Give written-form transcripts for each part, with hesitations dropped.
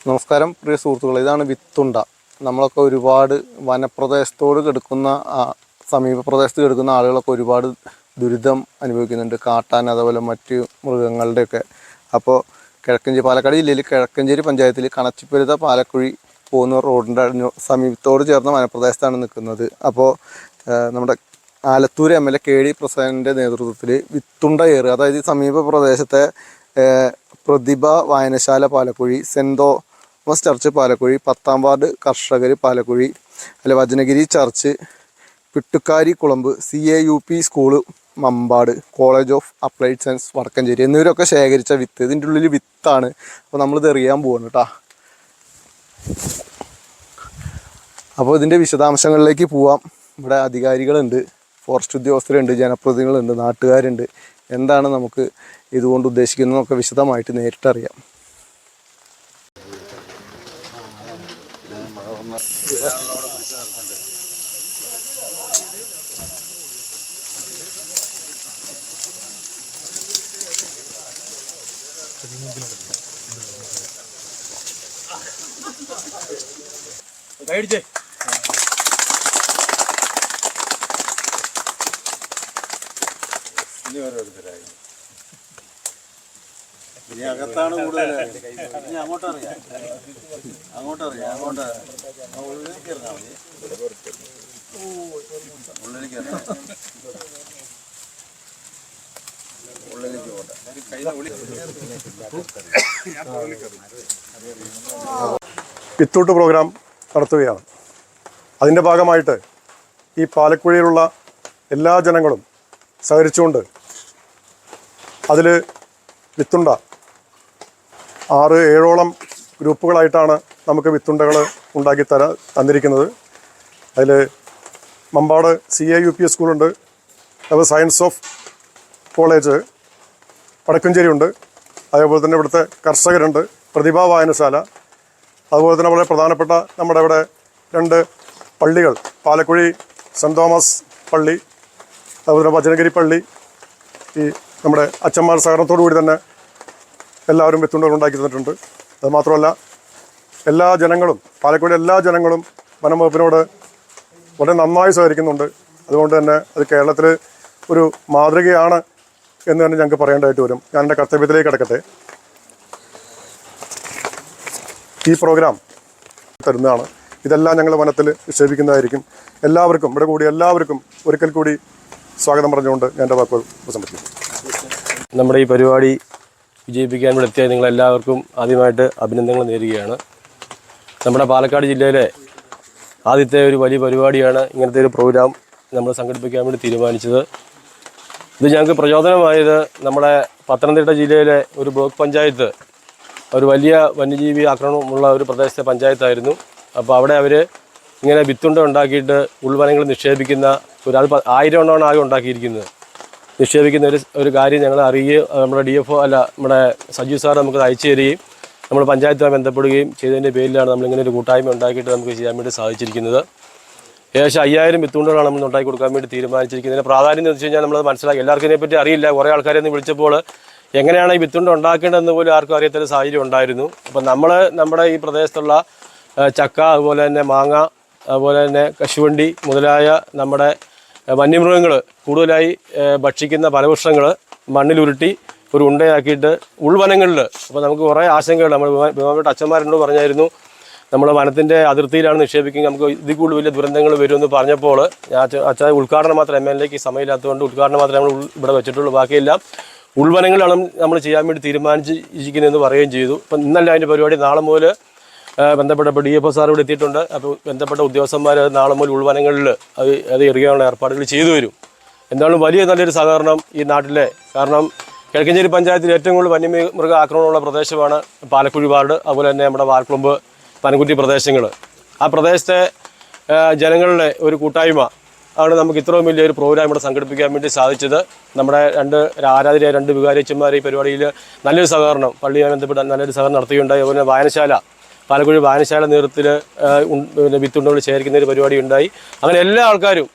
നമസ്കാരം പ്രിയ സുഹൃത്തുക്കളെ, ഇതാണ് വിത്തുണ്ട. നമ്മളൊക്കെ ഒരുപാട് വനപ്രദേശത്തോട് കിടക്കുന്ന സമീപ പ്രദേശത്ത് കിടക്കുന്ന ആളുകളൊക്കെ ഒരുപാട് ദുരിതം അനുഭവിക്കുന്നുണ്ട്, കാട്ടാൻ അതുപോലെ മറ്റ് മൃഗങ്ങളുടെയൊക്കെ. അപ്പോൾ പാലക്കാട് ജില്ലയിൽ കിഴക്കഞ്ചേരി പഞ്ചായത്തിൽ കണച്ചിപ്പരുത പാലക്കുഴി പോകുന്ന റോഡിൻ്റെ സമീപത്തോട് ചേർന്ന വനപ്രദേശത്താണ് നിൽക്കുന്നത്. അപ്പോൾ നമ്മുടെ ആലത്തൂർ MLA KD പ്രസാദിൻ്റെ നേതൃത്വത്തിൽ വിത്തുണ്ട ഏറ്, അതായത് സമീപ പ്രദേശത്തെ പ്രതിഭ വായനശാല Palakkuzhi, saint Thomas church Palakkuzhi, 10ാം വാർഡ് കർഷകർ പാലക്കുഴി, അല്ലെ Vachanagiri church, Pittukkari Kulambu, CAUP school Mampad, college of applied science Vadakkencherry എന്നിവരൊക്കെ ശേഖരിച്ച വിത്ത്. ഇതിൻ്റെ ഉള്ളിൽ വിത്താണ്. അപ്പോൾ നമ്മളിത് എറിയാൻ പോവാണ് കേട്ടോ. അപ്പോൾ ഇതിൻ്റെ വിശദാംശങ്ങളിലേക്ക് പോവാം. ഇവിടെ അധികാരികളുണ്ട്, ഫോറസ്റ്റ് ഉദ്യോഗസ്ഥരുണ്ട്, ജനപ്രതിനിധികളുണ്ട്, നാട്ടുകാരുണ്ട്. എന്താണ് നമുക്ക് ഇതുകൊണ്ട് ഉദ്ദേശിക്കുന്നതൊക്കെ വിശദമായിട്ട് നേരിട്ടറിയാം. ഇനി അകത്താണ് കൂടുതൽ. ഇനി അങ്ങോട്ടറിയാം, അങ്ങോട്ട് ഉള്ളിലേക്ക് ഇറങ്ങാം മതി. ഉള്ളിലേക്ക് പോട്ടെ. വിത്തൂട്ട് പ്രോഗ്രാം നടത്തുകയാണ്. അതിൻ്റെ ഭാഗമായിട്ട് ഈ പാലക്കുഴിയിലുള്ള എല്ലാ ജനങ്ങളും സഹകരിച്ചുകൊണ്ട് അതിൽ വിത്തുണ്ട 6-7ഓളം ഗ്രൂപ്പുകളായിട്ടാണ് നമുക്ക് വിത്തുണ്ടകൾ ഉണ്ടാക്കി തന്നിരിക്കുന്നത്. അതിൽ മമ്പാട് CAUP സ്കൂളുണ്ട്, അത് സയൻസ് ഓഫ് കോളേജ് വടക്കഞ്ചേരി ഉണ്ട്, അതേപോലെ തന്നെ ഇവിടുത്തെ കർഷകരുണ്ട്, പ്രതിഭാ വായനശാല, അതുപോലെ തന്നെ വളരെ പ്രധാനപ്പെട്ട നമ്മുടെ ഇവിടെ 2 പള്ളികൾ, പാലക്കുഴി സെൻറ് തോമസ് പള്ളി, അതുപോലെ തന്നെ വചനഗിരി പള്ളി. ഈ നമ്മുടെ അച്ഛന്മാർ സഹകരണത്തോടു കൂടി തന്നെ എല്ലാവരും വിത്തുണ്ടകൾ ഉണ്ടാക്കി തന്നിട്ടുണ്ട്. അതുമാത്രമല്ല എല്ലാ ജനങ്ങളും, പാലക്കാട് എല്ലാ ജനങ്ങളും വനം വകുപ്പിനോട് വളരെ നന്നായി സഹകരിക്കുന്നുണ്ട്. അതുകൊണ്ട് തന്നെ അത് കേരളത്തിൽ ഒരു മാതൃകയാണ് എന്ന് തന്നെ ഞങ്ങൾക്ക് പറയേണ്ടതായിട്ട് വരും. ഞാൻ എൻ്റെ കർത്തവ്യത്തിലേക്ക് കിടക്കട്ടെ. ഈ പ്രോഗ്രാം തരുന്നതാണ്. ഇതെല്ലാം ഞങ്ങൾ വനത്തിൽ നിക്ഷേപിക്കുന്നതായിരിക്കും. എല്ലാവർക്കും ഇവിടെ കൂടി എല്ലാവർക്കും ഒരിക്കൽ കൂടി സ്വാഗതം പറഞ്ഞുകൊണ്ട് ഞാൻ എൻ്റെ വാക്കുകൾ ഉപസംഹരിക്കുന്നു. നമ്മുടെ ഈ പരിപാടി വിജയിപ്പിക്കാൻ ഇവിടെ എത്തിയ നിങ്ങളെല്ലാവർക്കും ആദ്യമായിട്ട് അഭിനന്ദനങ്ങൾ നേരുകയാണ്. നമ്മുടെ പാലക്കാട് ജില്ലയിലെ ആദ്യത്തെ ഒരു വലിയ പരിപാടിയാണ് ഇങ്ങനത്തെ ഒരു പ്രോഗ്രാം നമ്മൾ സംഘടിപ്പിക്കാൻ വേണ്ടി തീരുമാനിച്ചത്. ഇത് ഞങ്ങൾക്ക് പ്രചോദനമായത് നമ്മുടെ പത്തനംതിട്ട ജില്ലയിലെ ഒരു ബ്ലോക്ക് പഞ്ചായത്ത് ഒരു വലിയ വന്യജീവി ആക്രമണമുള്ള ഒരു പ്രദേശത്തെ പഞ്ചായത്തായിരുന്നു. അപ്പോൾ അവിടെ അവർ ഇങ്ങനെ വിത്തുണ്ട ഉണ്ടാക്കിയിട്ട് ഉൾവനങ്ങൾ നിക്ഷേപിക്കുന്ന അത് 1000 എണ്ണമാണ് ആകെ ഉണ്ടാക്കിയിരിക്കുന്നത്. നിക്ഷേപിക്കുന്ന ഒരു കാര്യം ഞങ്ങൾ അറിയുകയും നമ്മുടെ DFO നമ്മുടെ സജീവ് സാർ നമുക്ക് അയച്ചു തരികയും നമ്മൾ പഞ്ചായത്തുമായി ബന്ധപ്പെടുകയും ചെയ്തതിൻ്റെ പേരിലാണ് നമ്മളിങ്ങനെ ഒരു കൂട്ടായ്മ ഉണ്ടാക്കിയിട്ട് നമുക്ക് ചെയ്യാൻ വേണ്ടി സാധിച്ചിരിക്കുന്നത്. ഏകദേശം 5000 വിത്തുണ്ടകളാണ് നമ്മൾ ഉണ്ടാക്കി കൊടുക്കാൻ വേണ്ടി തീരുമാനിച്ചിരിക്കുന്നതിന് പ്രാധാന്യം എന്ന് വെച്ച് കഴിഞ്ഞാൽ നമ്മളത് മനസ്സിലാക്കി. എല്ലാവർക്കും ഇതിനെപ്പറ്റി അറിയില്ല. കുറേ ആൾക്കാരെ ഒന്ന് വിളിച്ചപ്പോൾ എങ്ങനെയാണ് ഈ വിത്തുണ്ട ഉണ്ടാക്കേണ്ടതെന്ന് പോലും ആർക്കും അറിയാത്തൊരു സാഹചര്യം ഉണ്ടായിരുന്നു. അപ്പം നമ്മുടെ ഈ പ്രദേശത്തുള്ള ചക്ക, അതുപോലെ തന്നെ മാങ്ങ, അതുപോലെ തന്നെ കശുവണ്ടി മുതലായ നമ്മുടെ വന്യമൃഗങ്ങൾ കൂടുതലായി ഭക്ഷിക്കുന്ന ഫലവൃക്ഷങ്ങൾ മണ്ണിലുരുട്ടി ഒരു ഉണ്ടയാക്കിയിട്ട് ഉൾവനങ്ങളിൽ, അപ്പോൾ നമുക്ക് കുറേ ആശങ്കകൾ നമ്മൾ ബഹുമാനപ്പെട്ട അച്ഛന്മാരെന്നോട് പറഞ്ഞായിരുന്നു, നമ്മൾ വനത്തിൻ്റെ അതിർത്തിയിലാണ് നിക്ഷേപിക്കുന്നത്, നമുക്ക് ഇതിൽ കൂടുതൽ വലിയ ദുരന്തങ്ങൾ വരുമെന്ന് പറഞ്ഞപ്പോൾ അച്ഛൻ ഉദ്ഘാടനം മാത്രം MLAക്ക് സമയമില്ലാത്തതുകൊണ്ട് ഉദ്ഘാടനം മാത്രമേ നമ്മൾ ഇവിടെ വെച്ചിട്ടുള്ളൂ, ബാക്കിയെല്ലാം ഉൾവനങ്ങളാണ് നമ്മൾ ചെയ്യാൻ വേണ്ടി തീരുമാനിച്ചിരിക്കുന്നതെന്ന് പറയുകയും ചെയ്തു. അപ്പം ഇന്നല്ല അതിൻ്റെ പരിപാടി. നാളെ മുതൽ ബന്ധപ്പെട്ട DFO സാർ ഇവിടെ എത്തിയിട്ടുണ്ട്. അപ്പോൾ ബന്ധപ്പെട്ട ഉദ്യോഗസ്ഥന്മാർ നാളെ മുതൽ ഉൾവനങ്ങളിൽ അത് എറിയാനുള്ള ഏർപ്പാടുകൾ ചെയ്തു വരും. എന്തായാലും നല്ലൊരു സഹകരണം ഈ നാട്ടിലെ, കാരണം കിഴക്കഞ്ചേരി പഞ്ചായത്തിൽ ഏറ്റവും കൂടുതൽ വന്യമൃഗ ആക്രമണമുള്ള പ്രദേശമാണ് പാലക്കുഴി വാർഡ്, അതുപോലെ തന്നെ നമ്മുടെ വാർക്കുളമ്പ്, പനക്കുറ്റി പ്രദേശങ്ങൾ. ആ പ്രദേശത്തെ ജനങ്ങളുടെ ഒരു കൂട്ടായ്മ ആണ് നമുക്ക് ഇത്രയും വലിയൊരു പ്രോഗ്രാം ഇവിടെ സംഘടിപ്പിക്കാൻ വേണ്ടി സാധിച്ചത്. നമ്മുടെ 2 വികാരിയച്ചന്മാർ ഈ പരിപാടിയിൽ നല്ലൊരു സഹകരണം, പള്ളിയുമായി ബന്ധപ്പെട്ട് നല്ലൊരു സഹകരണം നടത്തുകയുണ്ടായി. അതുപോലെ വായനശാല, പാലക്കുഴി വായനശാല നേതൃത്വത്തിൽ വിത്തുണ്ടകൾ ശേഖരിക്കുന്ന ഒരു പരിപാടി ഉണ്ടായി. അങ്ങനെ എല്ലാ ആൾക്കാരും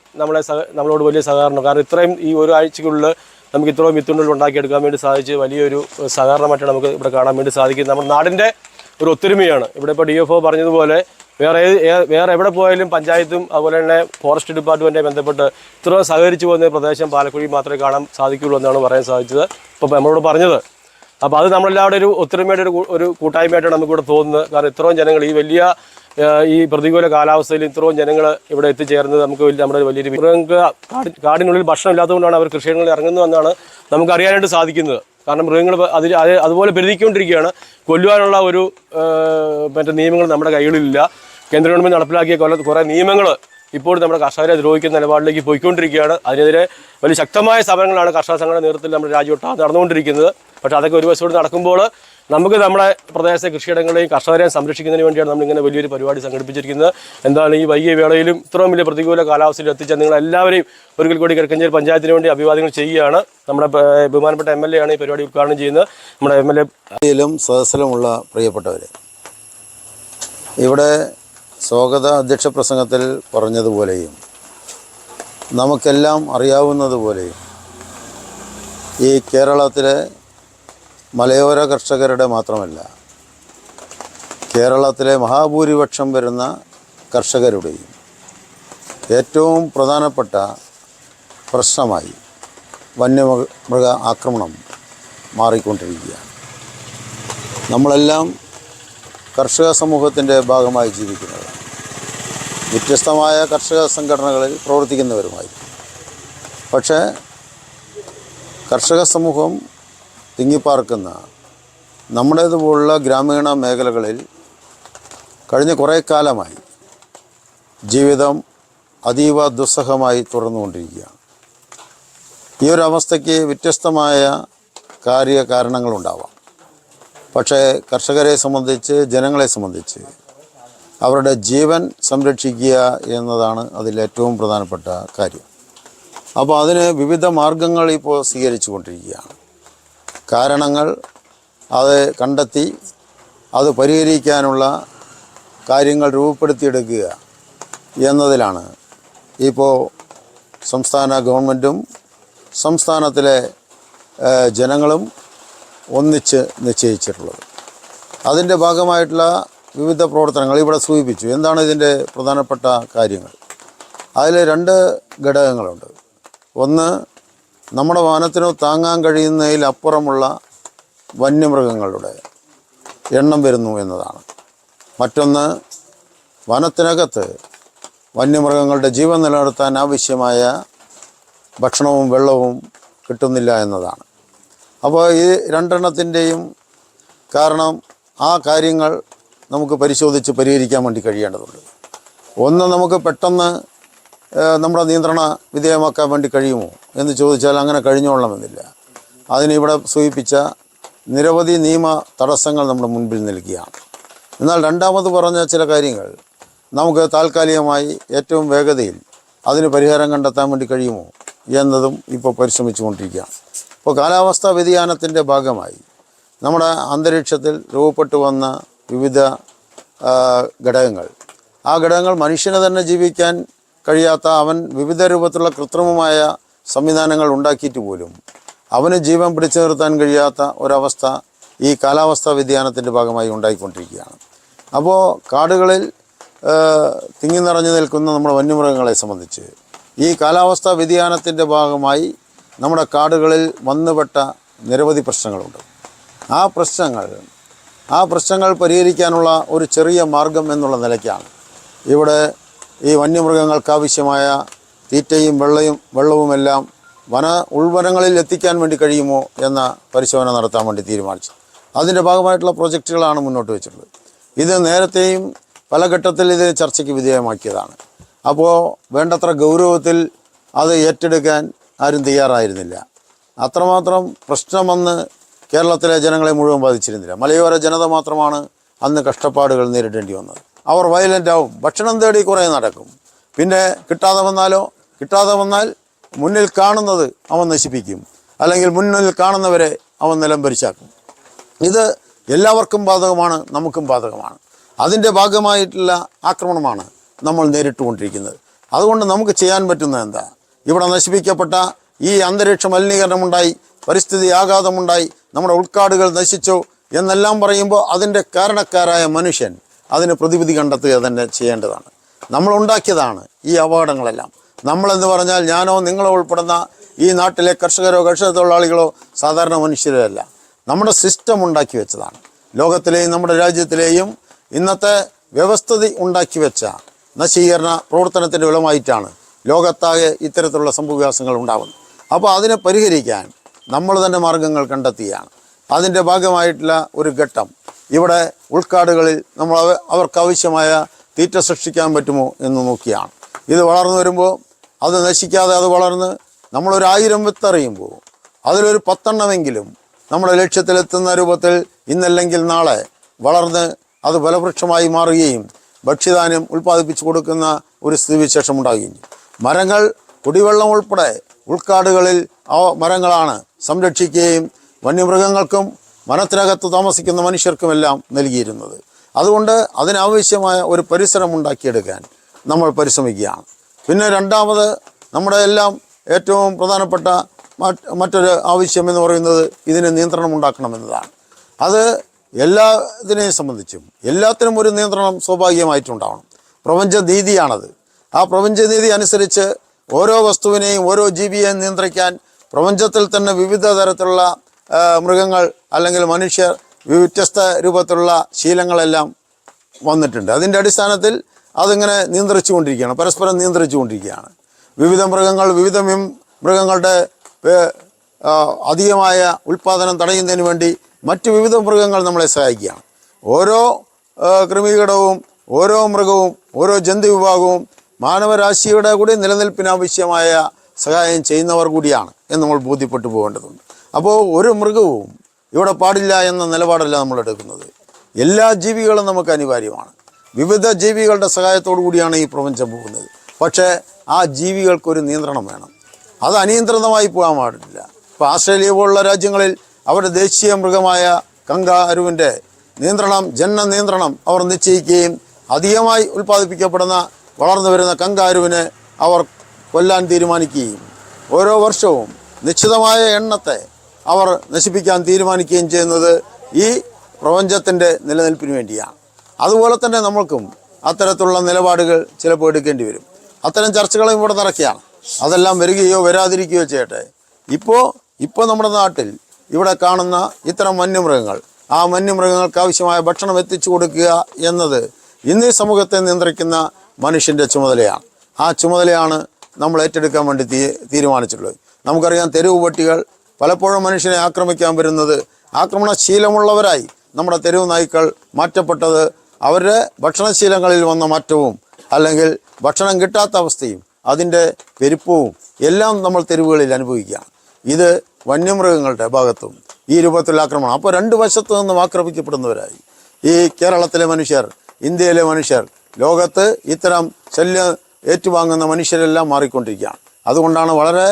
നമ്മളോട് വലിയ സഹകരണം, കാരണം ഇത്രയും ഈ ഒരാഴ്ചക്കുള്ളിൽ നമുക്ക് ഇത്രയും വിത്തുണ്ടകൾ ഉണ്ടാക്കിയെടുക്കാൻ വേണ്ടി സാധിച്ച് വലിയൊരു സഹകരണമായിട്ടാണ് നമുക്ക് ഇവിടെ കാണാൻ വേണ്ടി സാധിക്കുന്നത്. നമ്മുടെ നാടിൻ്റെ ഒരു ഒത്തൊരുമയാണ്. ഇവിടെ ഇപ്പോൾ DFO പറഞ്ഞതുപോലെ വേറെ എവിടെ പോയാലും പഞ്ചായത്തും അതുപോലെ തന്നെ ഫോറസ്റ്റ് ഡിപ്പാർട്ട്മെൻറ്റുമായി ബന്ധപ്പെട്ട് ഇത്ര സഹകരിച്ചു പോകുന്ന പ്രദേശം പാലക്കുഴി മാത്രമേ കാണാൻ സാധിക്കുകയുള്ളൂ എന്നാണ് പറയാൻ സാധിച്ചത്. ഇപ്പോൾ നമ്മളോട് പറഞ്ഞത്. അപ്പോൾ അത് നമ്മളെല്ലാവരുടെ ഒരു ഒത്തൊരുമയുടെ ഒരു കൂട്ടായ്മയായിട്ടാണ് നമുക്കിവിടെ തോന്നുന്നത്. കാരണം ഇത്രയും ജനങ്ങൾ ഈ വലിയ ഈ പ്രതികൂല കാലാവസ്ഥയിൽ ഇത്രയും ജനങ്ങൾ ഇവിടെ എത്തിച്ചേർന്നത് നമുക്ക് നമ്മുടെ വലിയൊരു മൃഗങ്ങൾക്ക് കാടിനുള്ളിൽ ഭക്ഷണം ഇല്ലാത്തതുകൊണ്ടാണ് അവർ കൃഷിയിടങ്ങളിൽ ഇറങ്ങുന്നതെന്നാണ് നമുക്ക് അറിയാനായിട്ട് സാധിക്കുന്നത്. കാരണം മൃഗങ്ങൾ അതുപോലെ പെരുതിക്കൊണ്ടിരിക്കുകയാണ്. കൊല്ലുവാനുള്ള ഒരു മറ്റു നിയമങ്ങൾ നമ്മുടെ കൈകളിലില്ല. കേന്ദ്ര ഗവൺമെൻറ് നടപ്പിലാക്കിയ കുറേ നിയമങ്ങൾ ഇപ്പോഴും നമ്മുടെ കർഷകരെ ദ്രോഹിക്കുന്ന നിലപാടിലേക്ക് പോയിക്കൊണ്ടിരിക്കുകയാണ്. അതിനെതിരെ വലിയ ശക്തമായ സമരങ്ങളാണ് കർഷക സംഘടന നേതൃത്വത്തിൽ നമ്മുടെ രാജ്യമൊട്ടാകെ നടന്നുകൊണ്ടിരിക്കുന്നത്. പക്ഷേ അതൊക്കെ ഒരു വശത്തോട് നടക്കുമ്പോൾ നമുക്ക് നമ്മുടെ പ്രദേശത്തെ കൃഷിയിടങ്ങളെയും കർഷകരെയും സംരക്ഷിക്കുന്നതിന് വേണ്ടിയാണ് നമ്മളിങ്ങനെ വലിയൊരു പരിപാടി സംഘടിപ്പിച്ചിരിക്കുന്നത്. എന്താണ് ഈ വൈകിയ വേളയിലും ഇത്രയും വലിയ പ്രതികൂല കാലാവസ്ഥയിൽ എത്തിച്ച നിങ്ങളെല്ലാവരെയും ഒരിക്കൽ കൂടി കിഴക്കഞ്ചേരി പഞ്ചായത്തിന് വേണ്ടി അഭിവാദ്യങ്ങൾ ചെയ്യുകയാണ്. നമ്മുടെ ബഹുമാനപ്പെട്ട MLA ആണ് ഈ പരിപാടി ഉദ്ഘാടനം ചെയ്യുന്നത്. നമ്മുടെ MLA സദസ്സിലുമുള്ള പ്രിയപ്പെട്ടവരെ, ഇവിടെ സ്വാഗത അധ്യക്ഷ പ്രസംഗത്തിൽ പറഞ്ഞതുപോലെയും നമുക്കെല്ലാം അറിയാവുന്നതുപോലെയും ഈ കേരളത്തിലെ മലയോര കർഷകരുടെ മാത്രമല്ല, കേരളത്തിലെ മഹാഭൂരിപക്ഷം വരുന്ന കർഷകരുടെയും ഏറ്റവും പ്രധാനപ്പെട്ട പ്രശ്നമായി വന്യമൃഗ ആക്രമണം മാറിക്കൊണ്ടിരിക്കുകയാണ്. നമ്മളെല്ലാം കർഷക സമൂഹത്തിൻ്റെ ഭാഗമായി ജീവിക്കുന്നത്, വ്യത്യസ്തമായ കർഷക സംഘടനകളിൽ പ്രവർത്തിക്കുന്നവരുമായി. പക്ഷേ കർഷക സമൂഹം തിങ്ങിപ്പാർക്കുന്ന നമ്മുടേതുപോലുള്ള ഗ്രാമീണ മേഖലകളിൽ കഴിഞ്ഞ കുറേ കാലമായി ജീവിതം അതീവ ദുസ്സഹമായി തുടർന്നുകൊണ്ടിരിക്കുകയാണ്. ഈ ഒരു അവസ്ഥയ്ക്ക് വ്യത്യസ്തമായ കാര്യകാരണങ്ങളുണ്ടാവാം. പക്ഷേ കർഷകരെ സംബന്ധിച്ച്, ജനങ്ങളെ സംബന്ധിച്ച് അവരുടെ ജീവൻ സംരക്ഷിക്കുക എന്നതാണ് അതിലേറ്റവും പ്രധാനപ്പെട്ട കാര്യം. അപ്പോൾ അതിന് വിവിധ മാർഗങ്ങൾ ഇപ്പോൾ സ്വീകരിച്ചു കൊണ്ടിരിക്കുകയാണ്. കാരണങ്ങൾ അത് കണ്ടെത്തി അത് പരിഹരിക്കാനുള്ള കാര്യങ്ങൾ രൂപപ്പെടുത്തിയെടുക്കുക എന്നതിലാണ് ഇപ്പോൾ സംസ്ഥാന ഗവൺമെൻറ്റും സംസ്ഥാനത്തിലെ ജനങ്ങളും ഒന്നിച്ച് നിശ്ചയിച്ചിട്ടുള്ളത്. അതിൻ്റെ ഭാഗമായിട്ടുള്ള വിവിധ പ്രവർത്തനങ്ങൾ ഇവിടെ സൂചിപ്പിച്ചു. എന്താണ് ഇതിൻ്റെ പ്രധാനപ്പെട്ട കാര്യങ്ങൾ? അതിൽ 2 ഘടകങ്ങളുണ്ട്. ഒന്ന്, നമ്മുടെ വനത്തിന് താങ്ങാൻ കഴിയുന്നതിലപ്പുറമുള്ള വന്യമൃഗങ്ങളുടെ എണ്ണം വരുന്നു എന്നതാണ്. മറ്റൊന്ന്, വനത്തിനകത്ത് വന്യമൃഗങ്ങളുടെ ജീവൻ നിലനിർത്താൻ ആവശ്യമായ ഭക്ഷണവും വെള്ളവും കിട്ടുന്നില്ല എന്നതാണ്. അപ്പോൾ ഈ 2 കാരണം ആ കാര്യങ്ങൾ നമുക്ക് പരിശോധിച്ച് പരിഹരിക്കാൻ വേണ്ടി കഴിയേണ്ടതുണ്ട്. ഒന്ന്, നമുക്ക് പെട്ടെന്ന് നമ്മുടെ നിയന്ത്രണ വിധേയമാക്കാൻ വേണ്ടി കഴിയുമോ എന്ന് ചോദിച്ചാൽ അങ്ങനെ കഴിഞ്ഞോളണമെന്നില്ല. അതിനിവിടെ സൂചിപ്പിച്ച നിരവധി നിയമ തടസ്സങ്ങൾ നമ്മുടെ മുൻപിൽ നിൽക്കുകയാണ്. എന്നാൽ രണ്ടാമത് പറഞ്ഞ ചില കാര്യങ്ങൾ നമുക്ക് താൽക്കാലികമായി ഏറ്റവും വേഗതയിൽ അതിന് പരിഹാരം കണ്ടെത്താൻ വേണ്ടി കഴിയുമോ എന്നതും ഇപ്പോൾ പരിശ്രമിച്ചു കൊണ്ടിരിക്കുകയാണ്. ഇപ്പോൾ കാലാവസ്ഥാ വ്യതിയാനത്തിൻ്റെ ഭാഗമായി നമ്മുടെ അന്തരീക്ഷത്തിൽ രൂപപ്പെട്ടു വന്ന വിവിധ ഘടകങ്ങൾ, ആ ഘടകങ്ങൾ മനുഷ്യന് തന്നെ ജീവിക്കാൻ കഴിയാത്ത, അവൻ വിവിധ രൂപത്തിലുള്ള കൃത്രിമമായ സംവിധാനങ്ങൾ ഉണ്ടാക്കിയിട്ട് പോലും അവന് ജീവൻ പിടിച്ചു നിർത്താൻ കഴിയാത്ത ഒരവസ്ഥ ഈ കാലാവസ്ഥാ വ്യതിയാനത്തിൻ്റെ ഭാഗമായി ഉണ്ടായിക്കൊണ്ടിരിക്കുകയാണ്. അപ്പോൾ കാടുകളിൽ തിങ്ങി നിറഞ്ഞു നിൽക്കുന്ന നമ്മുടെ വന്യമൃഗങ്ങളെ സംബന്ധിച്ച് ഈ കാലാവസ്ഥാ വ്യതിയാനത്തിൻ്റെ ഭാഗമായി നമ്മുടെ കാടുകളിൽ വന്നുപെട്ട നിരവധി പ്രശ്നങ്ങളുണ്ട്. ആ പ്രശ്നങ്ങൾ പരിഹരിക്കാനുള്ള ഒരു ചെറിയ മാർഗം എന്നുള്ള നിലയ്ക്കാണ് ഇവിടെ ഈ വന്യമൃഗങ്ങൾക്കാവശ്യമായ തീറ്റയും വെള്ളവുമെല്ലാം ഉൾവനങ്ങളിൽ എത്തിക്കാൻ വേണ്ടി കഴിയുമോ എന്ന പരിശോധന നടത്താൻ വേണ്ടി തീരുമാനിച്ചു. അതിൻ്റെ ഭാഗമായിട്ടുള്ള പ്രൊജക്റ്റുകളാണ് മുന്നോട്ട് വെച്ചിട്ടുള്ളത്. ഇത് നേരത്തെയും പല ഘട്ടത്തിൽ ഇത് ചർച്ചയ്ക്ക് വിധേയമാക്കിയതാണ്. അപ്പോൾ വേണ്ടത്ര ഗൗരവത്തിൽ അത് ഏറ്റെടുക്കാൻ ആരും തയ്യാറായിരുന്നില്ല. അത്രമാത്രം പ്രശ്നമെന്ന് കേരളത്തിലെ ജനങ്ങളെ മുഴുവൻ ബാധിച്ചിരുന്നില്ല. മലയോര ജനത മാത്രമാണ് അന്ന് കഷ്ടപ്പാടുകൾ നേരിടേണ്ടി വന്നത്. അവർ വയലൻ്റ് ആവും, ഭക്ഷണം തേടി കുറേ നടക്കും. പിന്നെ കിട്ടാതെ വന്നാൽ മുന്നിൽ കാണുന്നത് അവൻ നശിപ്പിക്കും, അല്ലെങ്കിൽ മുന്നിൽ കാണുന്നവരെ അവൻ നിലംപരിശാക്കും. ഇത് എല്ലാവർക്കും ബാധകമാണ്, നമുക്കും ബാധകമാണ്. അതിൻ്റെ ഭാഗമായിട്ടുള്ള ആക്രമണമാണ് നമ്മൾ നേരിട്ടുകൊണ്ടിരിക്കുന്നത്. അതുകൊണ്ട് നമുക്ക് ചെയ്യാൻ പറ്റുന്നത് എന്താ? ഇവിടെ നശിപ്പിക്കപ്പെട്ട ഈ അന്തരീക്ഷ മലിനീകരണമുണ്ടായി, പരിസ്ഥിതി ആഘാതമുണ്ടായി, നമ്മുടെ ഉൾക്കാടുകൾ നശിച്ചു, എന്നെല്ലാം പറയുമ്പോൾ അതിൻ്റെ കാരണക്കാരായ മനുഷ്യൻ അതിന് പ്രതിവിധി കണ്ടെത്തുക തന്നെ ചെയ്യേണ്ടതാണ്. നമ്മളുണ്ടാക്കിയതാണ് ഈ അപകടങ്ങളെല്ലാം. നമ്മളെന്ന് പറഞ്ഞാൽ ഞാനോ നിങ്ങളോ ഉൾപ്പെടുന്ന ഈ നാട്ടിലെ കർഷകരോ കർഷക തൊഴിലാളികളോ സാധാരണ മനുഷ്യരോ അല്ല. നമ്മുടെ സിസ്റ്റം ഉണ്ടാക്കി വെച്ചതാണ്. ലോകത്തിലെയും നമ്മുടെ രാജ്യത്തിലെയും ഇന്നത്തെ വ്യവസ്ഥിതി ഉണ്ടാക്കി വെച്ച നശീകരണ പ്രവർത്തനത്തിൻ്റെ ഫലമായിട്ടാണ് ലോകത്താകെ ഇത്തരത്തിലുള്ള സംഭവവികാസങ്ങൾ ഉണ്ടാകുന്നത്. അപ്പോൾ അതിനെ പരിഹരിക്കാൻ നമ്മൾ തന്നെ മാർഗങ്ങൾ കണ്ടെത്തുകയാണ്. അതിൻ്റെ ഭാഗമായിട്ടുള്ള ഒരു ഘട്ടം ഇവിടെ ഉൾക്കാടുകളിൽ നമ്മൾ അവർക്കാവശ്യമായ തീറ്റ സൃഷ്ടിക്കാൻ പറ്റുമോ എന്ന് നോക്കിയാണ്. ഇത് വളർന്നു വരുമ്പോൾ അത് നശിക്കാതെ അത് വളർന്ന് നമ്മളൊരു 1000 വിത്തെറിയുമ്പോൾ അതിലൊരു 10 എണ്ണമെങ്കിലും നമ്മുടെ ലക്ഷ്യത്തിലെത്തുന്ന രൂപത്തിൽ ഇന്നല്ലെങ്കിൽ നാളെ വളർന്ന് അത് ഫലവൃക്ഷമായി മാറുകയും ഭക്ഷ്യധാന്യം ഉൽപ്പാദിപ്പിച്ചു കൊടുക്കുന്ന ഒരു സ്ഥിതിവിശേഷം ഉണ്ടാകുകയും ചെയ്യും. മരങ്ങൾ കുടിവെള്ളം ഉൾപ്പെടെ ഉൾക്കാടുകളിൽ ആ മരങ്ങളാണ് സംരക്ഷിക്കുകയും വന്യമൃഗങ്ങൾക്കും വനത്തിനകത്ത് താമസിക്കുന്ന മനുഷ്യർക്കുമെല്ലാം നൽകിയിരുന്നത്. അതുകൊണ്ട് അതിനാവശ്യമായ ഒരു പരിസരം ഉണ്ടാക്കിയെടുക്കാൻ നമ്മൾ പരിശ്രമിക്കുകയാണ്. പിന്നെ രണ്ടാമത് നമ്മുടെ എല്ലാം ഏറ്റവും പ്രധാനപ്പെട്ട മറ്റൊരു ആവശ്യം എന്ന് പറയുന്നത് ഇതിന് നിയന്ത്രണം ഉണ്ടാക്കണമെന്നതാണ്. അത് എല്ലാത്തിനെയും സംബന്ധിച്ചും എല്ലാത്തിനും ഒരു നിയന്ത്രണം സ്വാഭാവികമായിട്ടുണ്ടാവണം. പ്രപഞ്ചനീതിയാണത്. ആ പ്രപഞ്ചനീതി അനുസരിച്ച് ഓരോ വസ്തുവിനെയും ഓരോ ജീവിയെയും നിയന്ത്രിക്കാൻ പ്രപഞ്ചത്തിൽ തന്നെ വിവിധ തരത്തിലുള്ള മൃഗങ്ങൾ അല്ലെങ്കിൽ മനുഷ്യർ വ്യത്യസ്ത രൂപത്തിലുള്ള ശീലങ്ങളെല്ലാം വന്നിട്ടുണ്ട്. അതിൻ്റെ അടിസ്ഥാനത്തിൽ അതിങ്ങനെ നിയന്ത്രിച്ചു കൊണ്ടിരിക്കുകയാണ്, പരസ്പരം നിയന്ത്രിച്ചു കൊണ്ടിരിക്കുകയാണ്. വിവിധ മൃഗങ്ങൾ വിവിധ മൃഗങ്ങളുടെ അധികമായ ഉൽപ്പാദനം തടയുന്നതിന് വേണ്ടി മറ്റ് വിവിധ മൃഗങ്ങൾ നമ്മളെ സഹായിക്കുകയാണ്. ഓരോ കൃമികീടവും ഓരോ മൃഗവും ഓരോ ജന്തു വിഭാഗവും മാനവരാശിയുടെ കൂടി നിലനിൽപ്പിനാവശ്യമായ സഹായം ചെയ്യുന്നവർ കൂടിയാണ് എന്ന് നമ്മൾ ബോധ്യപ്പെട്ടു പോകേണ്ടതുണ്ട്. അപ്പോൾ ഒരു മൃഗവും ഇവിടെ പാടില്ല എന്ന നിലപാടല്ല നമ്മൾ എടുക്കുന്നത്. എല്ലാ ജീവികളും നമുക്ക് അനിവാര്യമാണ്. വിവിധ ജീവികളുടെ സഹായത്തോടു കൂടിയാണ് ഈ പ്രപഞ്ചം പോകുന്നത്. പക്ഷേ ആ ജീവികൾക്കൊരു നിയന്ത്രണം വേണം. അത് അനിയന്ത്രിതമായി പോകാൻ പാടില്ല. ഇപ്പോൾ ആസ്ട്രേലിയ പോലുള്ള രാജ്യങ്ങളിൽ അവരുടെ ദേശീയ മൃഗമായ കങ്കാരുവിൻ്റെ നിയന്ത്രണം, ജനന നിയന്ത്രണം അവർ നിശ്ചയിക്കുകയും അധികമായി ഉൽപ്പാദിപ്പിക്കപ്പെടുന്ന വളർന്നു വരുന്ന കങ്കാരുവിനെ അവർ കൊല്ലാൻ തീരുമാനിക്കുകയും ഓരോ വർഷവും നിശ്ചിതമായ എണ്ണത്തെ അവർ നശിപ്പിക്കാൻ തീരുമാനിക്കുകയും ചെയ്യുന്നത് ഈ പ്രപഞ്ചത്തിൻ്റെ നിലനിൽപ്പിന് വേണ്ടിയാണ്. അതുപോലെ തന്നെ നമ്മൾക്കും അത്തരത്തിലുള്ള നിലപാടുകൾ ചിലപ്പോൾ എടുക്കേണ്ടി വരും. അത്തരം ചർച്ചകളും ഇവിടെ നടക്കുകയാണ്. അതെല്ലാം വരികയോ വരാതിരിക്കുകയോ ചെയ്യട്ടെ. ഇപ്പോൾ നമ്മുടെ നാട്ടിൽ ഇവിടെ കാണുന്ന ഇത്തരം വന്യമൃഗങ്ങൾ, ആ വന്യമൃഗങ്ങൾക്ക് ആവശ്യമായ ഭക്ഷണം എത്തിച്ചു കൊടുക്കുക എന്നത് ഇന്ന് ഈ സമൂഹത്തെ നിയന്ത്രിക്കുന്ന മനുഷ്യൻ്റെ ചുമതലയാണ്. ആ ചുമതലയാണ് നമ്മൾ ഏറ്റെടുക്കാൻ വേണ്ടി തീരുമാനിച്ചിട്ടുള്ളത്. നമുക്കറിയാം, തെരുവ് പട്ടികൾ പലപ്പോഴും മനുഷ്യനെ ആക്രമിക്കാൻ വരുന്നത് ആക്രമണശീലമുള്ളവരായി നമ്മുടെ തെരുവ് നായ്ക്കൾ മാറ്റപ്പെട്ടത് അവരുടെ ഭക്ഷണശീലങ്ങളിൽ വന്ന മാറ്റവും അല്ലെങ്കിൽ ഭക്ഷണം കിട്ടാത്ത അവസ്ഥയും അതിൻ്റെ പെരുപ്പവും എല്ലാം നമ്മൾ തെരുവുകളിൽ അനുഭവിക്കുകയാണ്. ഇത് വന്യമൃഗങ്ങളുടെ ഭാഗത്തും ഈ രൂപത്തിലുള്ള ആക്രമണം. അപ്പോൾ രണ്ട് വശത്തു നിന്നും ആക്രമിക്കപ്പെടുന്നവരായി ഈ കേരളത്തിലെ മനുഷ്യർ, ഇന്ത്യയിലെ മനുഷ്യർ, ലോകത്ത് ഇത്തരം ശല്യം ഏറ്റുവാങ്ങുന്ന മനുഷ്യരെല്ലാം മാറിക്കൊണ്ടിരിക്കുകയാണ്. അതുകൊണ്ടാണ് വളരെ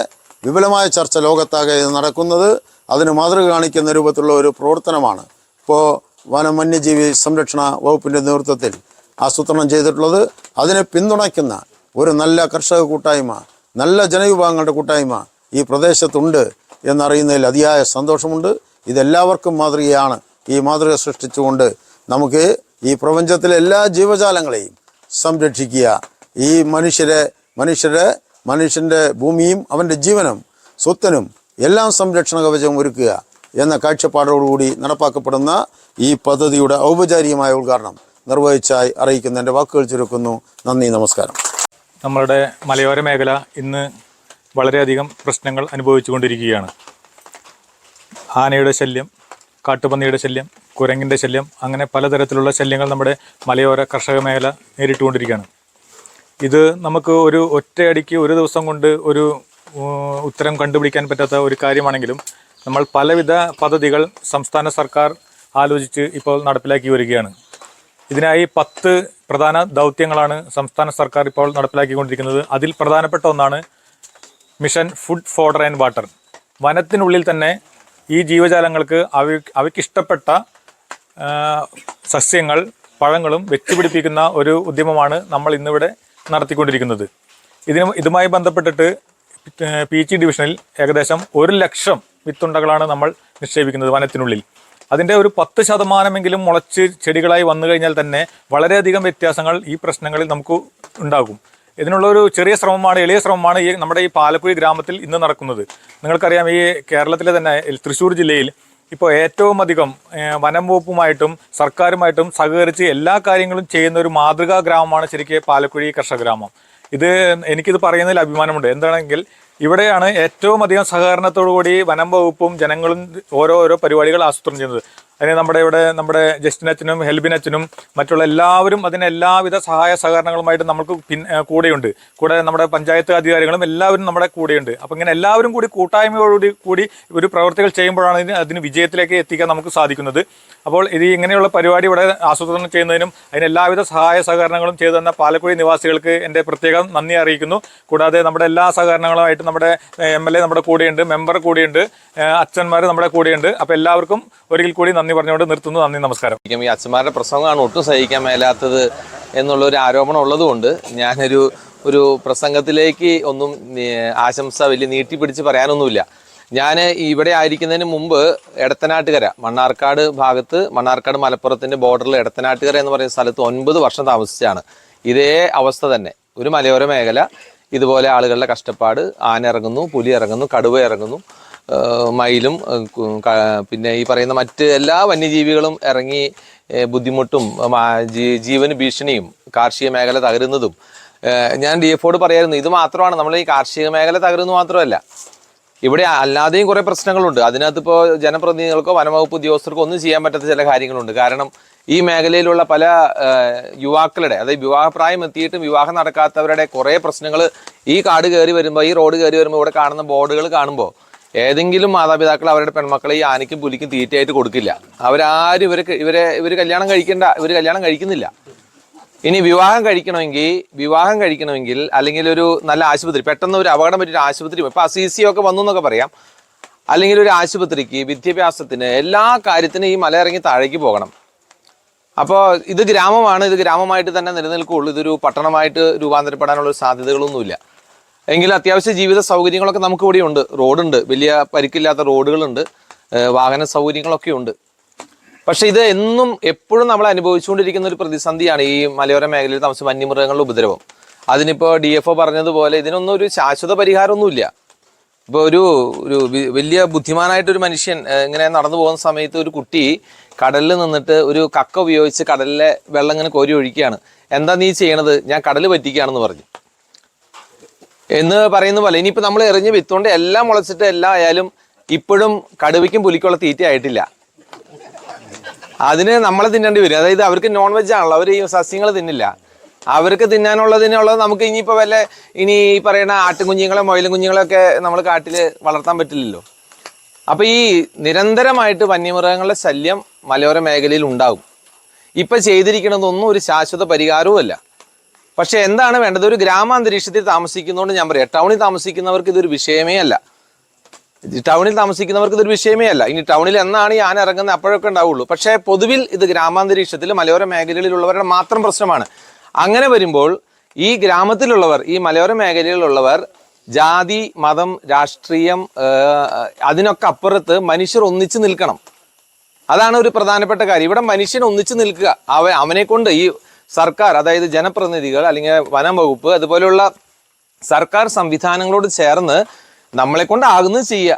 വിപുലമായ ചർച്ച ലോകത്താകെ നടക്കുന്നത്. അതിന് മാതൃക കാണിക്കുന്ന രൂപത്തിലുള്ള ഒരു പ്രവർത്തനമാണ് ഇപ്പോൾ വന്യജീവി സംരക്ഷണ വകുപ്പിൻ്റെ നേതൃത്വത്തിൽ ആസൂത്രണം ചെയ്തിട്ടുള്ളത്. അതിനെ പിന്തുണയ്ക്കുന്ന ഒരു നല്ല കർഷക കൂട്ടായ്മ, നല്ല ജനവിഭാഗങ്ങളുടെ കൂട്ടായ്മ ഈ പ്രദേശത്തുണ്ട് എന്നറിയുന്നതിൽ അതിയായ സന്തോഷമുണ്ട്. ഇതെല്ലാവർക്കും മാതൃകയാണ്. ഈ മാതൃക സൃഷ്ടിച്ചുകൊണ്ട് നമുക്ക് ഈ പ്രപഞ്ചത്തിലെ എല്ലാ ജീവജാലങ്ങളെയും സംരക്ഷിക്കുക, ഈ മനുഷ്യൻ്റെ ഭൂമിയും അവൻ്റെ ജീവനും സ്വത്തിനും എല്ലാം സംരക്ഷണ കവചം ഒരുക്കുക എന്ന കാഴ്ചപ്പാടോടുകൂടി നടപ്പാക്കപ്പെടുന്ന ഈ പദ്ധതിയുടെ ഔപചാരികമായ ഉദ്ഘാടനം നിർവഹിച്ചായി അറിയിക്കുന്ന എൻ്റെ വാക്കുകൾ ചുരുക്കുന്നു. നന്ദി, നമസ്കാരം. നമ്മളുടെ മലയോര മേഖല ഇന്ന് വളരെയധികം പ്രശ്നങ്ങൾ അനുഭവിച്ചുകൊണ്ടിരിക്കുകയാണ്. ആനയുടെ ശല്യം, കാട്ടുപന്നിയുടെ ശല്യം, കുരങ്ങിൻ്റെ ശല്യം, അങ്ങനെ പലതരത്തിലുള്ള ശല്യങ്ങൾ നമ്മുടെ മലയോര കർഷക മേഖല നേരിട്ടുകൊണ്ടിരിക്കുകയാണ്. ഇത് നമുക്ക് ഒരു ഒറ്റയടിക്ക് ഒരു ദിവസം കൊണ്ട് ഒരു ഉത്തരം കണ്ടുപിടിക്കാൻ പറ്റാത്ത ഒരു കാര്യമാണെങ്കിലും നമ്മൾ പലവിധ പദ്ധതികൾ സംസ്ഥാന സർക്കാർ ആലോചിച്ച് ഇപ്പോൾ നടപ്പിലാക്കി വരികയാണ്. ഇതിനായി 10 പ്രധാന ദൗത്യങ്ങളാണ് സംസ്ഥാന സർക്കാർ ഇപ്പോൾ നടപ്പിലാക്കിക്കൊണ്ടിരിക്കുന്നത്. അതിൽ പ്രധാനപ്പെട്ട ഒന്നാണ് mission food fodder and water. വനത്തിനുള്ളിൽ തന്നെ ഈ ജീവജാലങ്ങൾക്ക് അവയ്ക്കിഷ്ടപ്പെട്ട സസ്യങ്ങൾ, പഴങ്ങളും വെച്ചുപിടിപ്പിക്കുന്ന ഒരു ഉദ്യമമാണ് നമ്മൾ ഇന്നിവിടെ നടത്തിക്കൊണ്ടിരിക്കുന്നത്. ഇതുമായി ബന്ധപ്പെട്ടിട്ട് പീച്ചി ഡിവിഷനിൽ ഏകദേശം 1 ലക്ഷം വിത്തുണ്ടകളാണ് നമ്മൾ നിക്ഷേപിക്കുന്നത് വനത്തിനുള്ളിൽ. അതിൻ്റെ ഒരു 10% മുളച്ച് ചെടികളായി വന്നു കഴിഞ്ഞാൽ തന്നെ വളരെയധികം വ്യത്യാസങ്ങൾ ഈ പ്രശ്നങ്ങളിൽ നമുക്ക് ഉണ്ടാകും. ഇതിനുള്ള ഒരു ചെറിയ ശ്രമമാണ്, എളിയ ശ്രമമാണ് നമ്മുടെ ഈ പാലക്കുഴി ഗ്രാമത്തിൽ ഇന്ന് നടക്കുന്നത്. നിങ്ങൾക്കറിയാം, ഈ കേരളത്തിലെ തന്നെ തൃശ്ശൂർ ജില്ലയിൽ ഇപ്പോൾ ഏറ്റവും അധികം വനം വകുപ്പുമായിട്ടും സർക്കാരുമായിട്ടും സഹകരിച്ച് എല്ലാ കാര്യങ്ങളും ചെയ്യുന്ന ഒരു മാതൃകാ ഗ്രാമമാണ് ശരിക്കും പാലക്കുഴി കർഷക ഗ്രാമം. എനിക്കിത് പറയുന്നതിൽ അഭിമാനമുണ്ട്. എന്താണെങ്കിൽ ഇവിടെയാണ് ഏറ്റവും അധികം സഹകരണത്തോടുകൂടി വനം വകുപ്പും ജനങ്ങളും ഓരോ പരിപാടികൾ ആസൂത്രണം ചെയ്യുന്നത്. അതിന് നമ്മുടെ ജസ്റ്റിൻ അച്ഛനും ഹെൽബിൻ അച്ഛനും മറ്റുള്ള എല്ലാവരും അതിന് എല്ലാവിധ സഹായ സഹകരണങ്ങളുമായിട്ട് നമുക്ക് കൂടെയുണ്ട്. കൂടെ നമ്മുടെ പഞ്ചായത്ത് അധികാരികളും എല്ലാവരും നമ്മുടെ കൂടെയുണ്ട്. അപ്പം ഇങ്ങനെ എല്ലാവരും കൂടി കൂട്ടായ്മയോടുകൂടി ഒരു പ്രവർത്തികൾ ചെയ്യുമ്പോഴാണ് അതിന് വിജയത്തിലേക്ക് എത്തിക്കാൻ നമുക്ക് സാധിക്കുന്നത്. അപ്പോൾ ഇങ്ങനെയുള്ള പരിപാടി ഇവിടെ ആസൂത്രണം ചെയ്യുന്നതിനും അതിന് എല്ലാവിധ സഹായ സഹകരണങ്ങളും ചെയ്തു തന്ന പാലക്കുഴി നിവാസികൾക്ക് എൻ്റെ പ്രത്യേകം നന്ദി അറിയിക്കുന്നു. കൂടാതെ നമ്മുടെ എല്ലാ സഹകരണങ്ങളുമായിട്ട് നമ്മുടെ MLA നമ്മുടെ കൂടെയുണ്ട്, മെമ്പർ കൂടെയുണ്ട്, അച്ഛന്മാർ നമ്മുടെ കൂടെയുണ്ട്. അപ്പോൾ എല്ലാവർക്കും ഒരിക്കൽ കൂടി നന്ദി പറഞ്ഞുകൊണ്ട് നിർത്തുന്നു. നന്ദി, നമസ്കാരം. ഈ അച്ഛന്മാരുടെ പ്രസംഗമാണ് ഒട്ടും സഹിക്കാൻ മേലാത്തത് എന്നുള്ളൊരു ആരോപണം ഉള്ളതുകൊണ്ട് ഞാനൊരു പ്രസംഗത്തിലേക്ക് ഒന്നും ആശംസ വലിയ നീട്ടിപ്പിടിച്ച് പറയാനൊന്നുമില്ല. ഞാൻ ഇവിടെ ആയിരിക്കുന്നതിന് മുമ്പ് എടത്തനാട്ടുകര, മണ്ണാർക്കാട് മലപ്പുറത്തിൻ്റെ ബോർഡറിൽ എടത്തനാട്ടുകര എന്ന് പറയുന്ന സ്ഥലത്ത് 9 വർഷം താമസിച്ചാണ്. ഇതേ അവസ്ഥ തന്നെ, ഒരു മലയോര മേഖല, ഇതുപോലെ ആളുകളുടെ കഷ്ടപ്പാട്, ആന ഇറങ്ങുന്നു, പുലി ഇറങ്ങുന്നു, കടുവ ഇറങ്ങുന്നു, മയിലും പിന്നെ ഈ പറയുന്ന മറ്റ് എല്ലാ വന്യജീവികളും ഇറങ്ങി ബുദ്ധിമുട്ടും ജീവന് ഭീഷണിയും കാർഷിക മേഖല തകരുന്നതും. ഞാൻ DFOയോട് പറയായിരുന്നു, ഇത് മാത്രമാണ്, നമ്മൾ ഈ കാർഷിക മേഖല തകരുന്നത് മാത്രമല്ല, ഇവിടെ അല്ലാതെയും കുറേ പ്രശ്നങ്ങളുണ്ട്. അതിനകത്തിപ്പോൾ ജനപ്രതിനിധികൾക്കോ വനംവകുപ്പ് ഉദ്യോഗസ്ഥർക്കോ ഒന്നും ചെയ്യാൻ പറ്റാത്ത ചില കാര്യങ്ങളുണ്ട്. കാരണം ഈ മേഖലയിലുള്ള പല യുവാക്കളുടെ, അതായത് വിവാഹപ്രായം എത്തിയിട്ടും വിവാഹം നടക്കാത്തവരുടെ കുറേ പ്രശ്നങ്ങൾ ഈ കാട് കയറി വരുമ്പോൾ, ഈ റോഡ് കയറി വരുമ്പോൾ ഇവിടെ കാണുന്ന ബോർഡുകൾ കാണുമ്പോൾ ഏതെങ്കിലും മാതാപിതാക്കൾ അവരുടെ പെൺമക്കളെ ഈ ആനയ്ക്കും പുലിക്കും തീറ്റയായിട്ട് കൊടുക്കില്ല. അവരാരും ഇവർ കല്യാണം കഴിക്കുന്നില്ല. ഇനി വിവാഹം കഴിക്കണമെങ്കിൽ അല്ലെങ്കിൽ ഒരു നല്ല ആശുപത്രി, പെട്ടെന്ന് ഒരു അപകടം പറ്റിയൊരു ആശുപത്രി, ഇപ്പം CC ഒക്കെ വന്നു എന്നൊക്കെ പറയാം, അല്ലെങ്കിൽ ഒരു ആശുപത്രിക്ക്, വിദ്യാഭ്യാസത്തിന്, എല്ലാ കാര്യത്തിനും ഈ മല ഇറങ്ങി താഴേക്ക് പോകണം. അപ്പോൾ ഇത് ഗ്രാമമാണ്, ഇത് ഗ്രാമമായിട്ട് തന്നെ നിലനിൽക്കുകയുള്ളൂ. ഇതൊരു പട്ടണമായിട്ട് രൂപാന്തരപ്പെടാനുള്ള സാധ്യതകളൊന്നുമില്ല. എങ്കിലും അത്യാവശ്യ ജീവിത സൗകര്യങ്ങളൊക്കെ നമുക്ക് ഇവിടെ ഉണ്ട്. റോഡുണ്ട്, വലിയ പരിക്കില്ലാത്ത റോഡുകളുണ്ട്, വാഹന സൗകര്യങ്ങളൊക്കെ ഉണ്ട്. പക്ഷെ ഇത് എപ്പോഴും നമ്മൾ അനുഭവിച്ചുകൊണ്ടിരിക്കുന്ന ഒരു പ്രതിസന്ധിയാണ് ഈ മലയോര മേഖലയിൽ താമസിച്ച വന്യമൃഗങ്ങളുടെ ഉപദ്രവം. അതിനിപ്പോൾ DFO പറഞ്ഞതുപോലെ ഇതിനൊന്നും ഒരു ശാശ്വത പരിഹാരമൊന്നുമില്ല. ഇപ്പോൾ ഒരു വലിയ ബുദ്ധിമാനായിട്ടൊരു മനുഷ്യൻ ഇങ്ങനെ നടന്നു പോകുന്ന സമയത്ത് ഒരു കുട്ടി കടലിൽ നിന്നിട്ട് ഒരു കക്ക ഉപയോഗിച്ച് കടലിലെ വെള്ളം ഇങ്ങനെ കോരി ഒഴിക്കുകയാണ്. എന്താ നീ ചെയ്യണത്? ഞാൻ കടൽ പറ്റിക്കുകയാണെന്ന് പറഞ്ഞു എന്ന് പറയുന്ന പോലെ, ഇനിയിപ്പോൾ നമ്മൾ എറിഞ്ഞ് വിത്തുകൊണ്ട് എല്ലാം മുളച്ചിട്ട് എല്ലാം ആയാലും ഇപ്പോഴും കടുവയ്ക്കും പുലിക്കുള്ള തീറ്റ ആയിട്ടില്ല. അതിന് നമ്മളെ തിന്നേണ്ടി വരും. അതായത് അവർക്ക് നോൺ വെജ് ആണല്ലോ, അവർ ഈ സസ്യങ്ങൾ തിന്നില്ല. അവർക്ക് തിന്നാനുള്ളതിനുള്ളത് നമുക്ക് ഇനിയിപ്പോൾ ഇനി ഈ പറയുന്ന ആട്ടുകുഞ്ഞുങ്ങളെ, മൊയിലും കുഞ്ഞുങ്ങളെയൊക്കെ നമ്മൾ കാട്ടിൽ വളർത്താൻ പറ്റില്ലല്ലോ. അപ്പോൾ ഈ നിരന്തരമായിട്ട് വന്യമൃഗങ്ങളുടെ ശല്യം മലയോര മേഖലയിൽ ഉണ്ടാകും. ഇപ്പം ചെയ്തിരിക്കണതൊന്നും ഒരു ശാശ്വത പരിഹാരവും അല്ല. പക്ഷെ എന്താണ് വേണ്ടത്? ഒരു ഗ്രാമാന്തരീക്ഷത്തിൽ താമസിക്കുന്നതുകൊണ്ട് ഞാൻ പറയാം, ടൗണിൽ താമസിക്കുന്നവർക്ക് ഇതൊരു വിഷയമേ അല്ല. ഇനി ടൗണിൽ എന്നാണ് ഈ ആന ഇറങ്ങുന്നത് അപ്പോഴൊക്കെ ഉണ്ടാവുള്ളൂ. പക്ഷേ പൊതുവിൽ ഇത് ഗ്രാമാന്തരീക്ഷത്തിൽ മലയോര മേഖലയിലുള്ളവരുടെ മാത്രം പ്രശ്നമാണ്. അങ്ങനെ വരുമ്പോൾ ഈ ഗ്രാമത്തിലുള്ളവർ, ഈ മലയോര മേഖലയിലുള്ളവർ ജാതി, മതം, രാഷ്ട്രീയം, അതിനൊക്കെ അപ്പുറത്ത് മനുഷ്യർ ഒന്നിച്ചു നിൽക്കണം. അതാണ് ഒരു പ്രധാനപ്പെട്ട കാര്യം. ഇവിടെ മനുഷ്യൻ ഒന്നിച്ചു നിൽക്കുക. അവനെ കൊണ്ട് ഈ സർക്കാർ, അതായത് ജനപ്രതിനിധികൾ അല്ലെങ്കിൽ വനം വകുപ്പ്, അതുപോലെയുള്ള സർക്കാർ സംവിധാനങ്ങളോട് ചേർന്ന് നമ്മളെ കൊണ്ടാകുന്നത് ചെയ്യുക.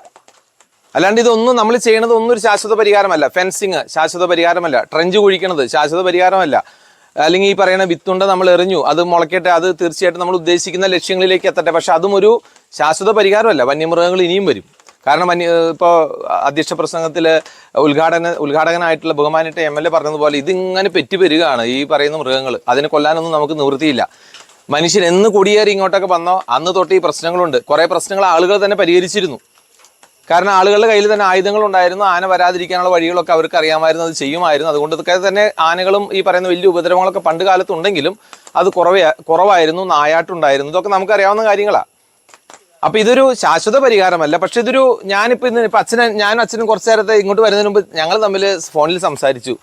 അല്ലാണ്ട് ഇതൊന്നും നമ്മൾ ചെയ്യണതൊന്നും ഒരു ശാശ്വത പരിഹാരമല്ല. ഫെൻസിങ് ശാശ്വത പരിഹാരമല്ല, ട്രെഞ്ച് കുഴിക്കണത് ശാശ്വത പരിഹാരമല്ല, അല്ലെങ്കിൽ ഈ പറയുന്ന വിത്തുണ്ട നമ്മൾ എറിഞ്ഞു, അത് മുളയ്ക്കട്ടെ, അത് തീർച്ചയായിട്ടും നമ്മൾ ഉദ്ദേശിക്കുന്ന ലക്ഷ്യങ്ങളിലേക്ക് എത്തട്ടെ. പക്ഷെ അതും ഒരു ശാശ്വത പരിഹാരമല്ല. വന്യമൃഗങ്ങൾ ഇനിയും വരും. കാരണം ഇപ്പോൾ അധ്യക്ഷ പ്രസംഗത്തിൽ ഉദ്ഘാടകനായിട്ടുള്ള ബഹുമാനിട്ട MLA പറഞ്ഞതുപോലെ ഇതിങ്ങനെ പെറ്റുപെരുകയാണ് ഈ പറയുന്ന മൃഗങ്ങൾ. അതിനെ കൊല്ലാനൊന്നും നമുക്ക് നിവൃത്തിയില്ല. മനുഷ്യൻ എന്ന് കുടിയേറി ഇങ്ങോട്ടൊക്കെ വന്നോ അന്ന് തൊട്ട് ഈ പ്രശ്നങ്ങളുണ്ട്. കുറേ പ്രശ്നങ്ങൾ ആളുകൾ തന്നെ പരിഹരിച്ചിരുന്നു. കാരണം ആളുകളുടെ കയ്യിൽ തന്നെ ആയുധങ്ങളുണ്ടായിരുന്നു. ആന വരാതിരിക്കാനുള്ള വഴികളൊക്കെ അവർക്ക് അറിയാമായിരുന്നു, അത് ചെയ്യുമായിരുന്നു. അതുകൊണ്ടൊക്കെ തന്നെ ആനകളും ഈ പറയുന്ന വലിയ ഉപദ്രവങ്ങളൊക്കെ പണ്ട് കാലത്തുണ്ടെങ്കിലും അത് കുറവായിരുന്നു. നായാട്ടുണ്ടായിരുന്നു. ഇതൊക്കെ നമുക്കറിയാവുന്ന കാര്യങ്ങളാണ്. അപ്പം ഇതൊരു ശാശ്വത പരിഹാരമല്ല. പക്ഷെ ഇതൊരു ഞാനിപ്പോൾ അച്ഛനും കുറച്ച് നേരത്തെ ഇങ്ങോട്ട് വരുന്നതിന് മുമ്പ് ഞങ്ങൾ തമ്മിൽ ഫോണിൽ സംസാരിച്ചു.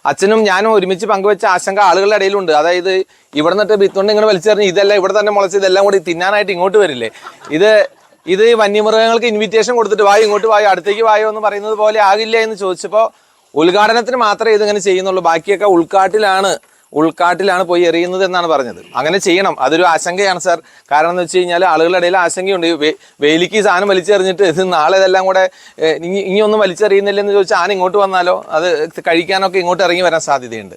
അച്ഛനും ഞാനും ഒരുമിച്ച് പങ്കുവെച്ച ആശങ്ക ആളുകളുടെ ഇടയിലുണ്ട്. അതായത് ഇവിടെ നിന്നിട്ട് വിത്തുകൊണ്ട് ഇങ്ങനെ വലിച്ചെറിഞ്ഞ് ഇതെല്ലാം ഇവിടെ തന്നെ മുളച്ച് ഇതെല്ലാം കൂടി തിന്നാനായിട്ട് ഇങ്ങോട്ട് വരില്ലേ? ഇത് വന്യമൃഗങ്ങൾക്ക് ഇൻവിറ്റേഷൻ കൊടുത്തിട്ട് വായോ, ഇങ്ങോട്ട് വായോ, അടുത്തേക്ക് വായോ എന്ന് പറയുന്നത് പോലെ ആകില്ല എന്ന് ചോദിച്ചപ്പോൾ ഉദ്ഘാടനത്തിന് മാത്രമേ ഇതിങ്ങനെ ചെയ്യുന്നുള്ളൂ, ബാക്കിയൊക്കെ ഉൾക്കാട്ടിലാണ് പോയി എറിയുന്നത് എന്നാണ് പറഞ്ഞത്. അങ്ങനെ ചെയ്യണം, അതൊരു ആശങ്കയാണ് സാർ. കാരണം എന്ന് വെച്ച് കഴിഞ്ഞാൽ ആളുകളുടെ ഇടയിൽ ആശങ്കയുണ്ട്. വേലിക്ക് സാധനം വലിച്ചെറിഞ്ഞിട്ട് ഇത് നാളെ ഇതെല്ലാം കൂടെ ഇനിയൊന്നും വലിച്ചെറിയുന്നില്ലെന്ന് ചോദിച്ചാൽ ആന ഇങ്ങോട്ട് വന്നാലോ അത് കഴിക്കാനൊക്കെ ഇങ്ങോട്ട് ഇറങ്ങി വരാൻ സാധ്യതയുണ്ട്.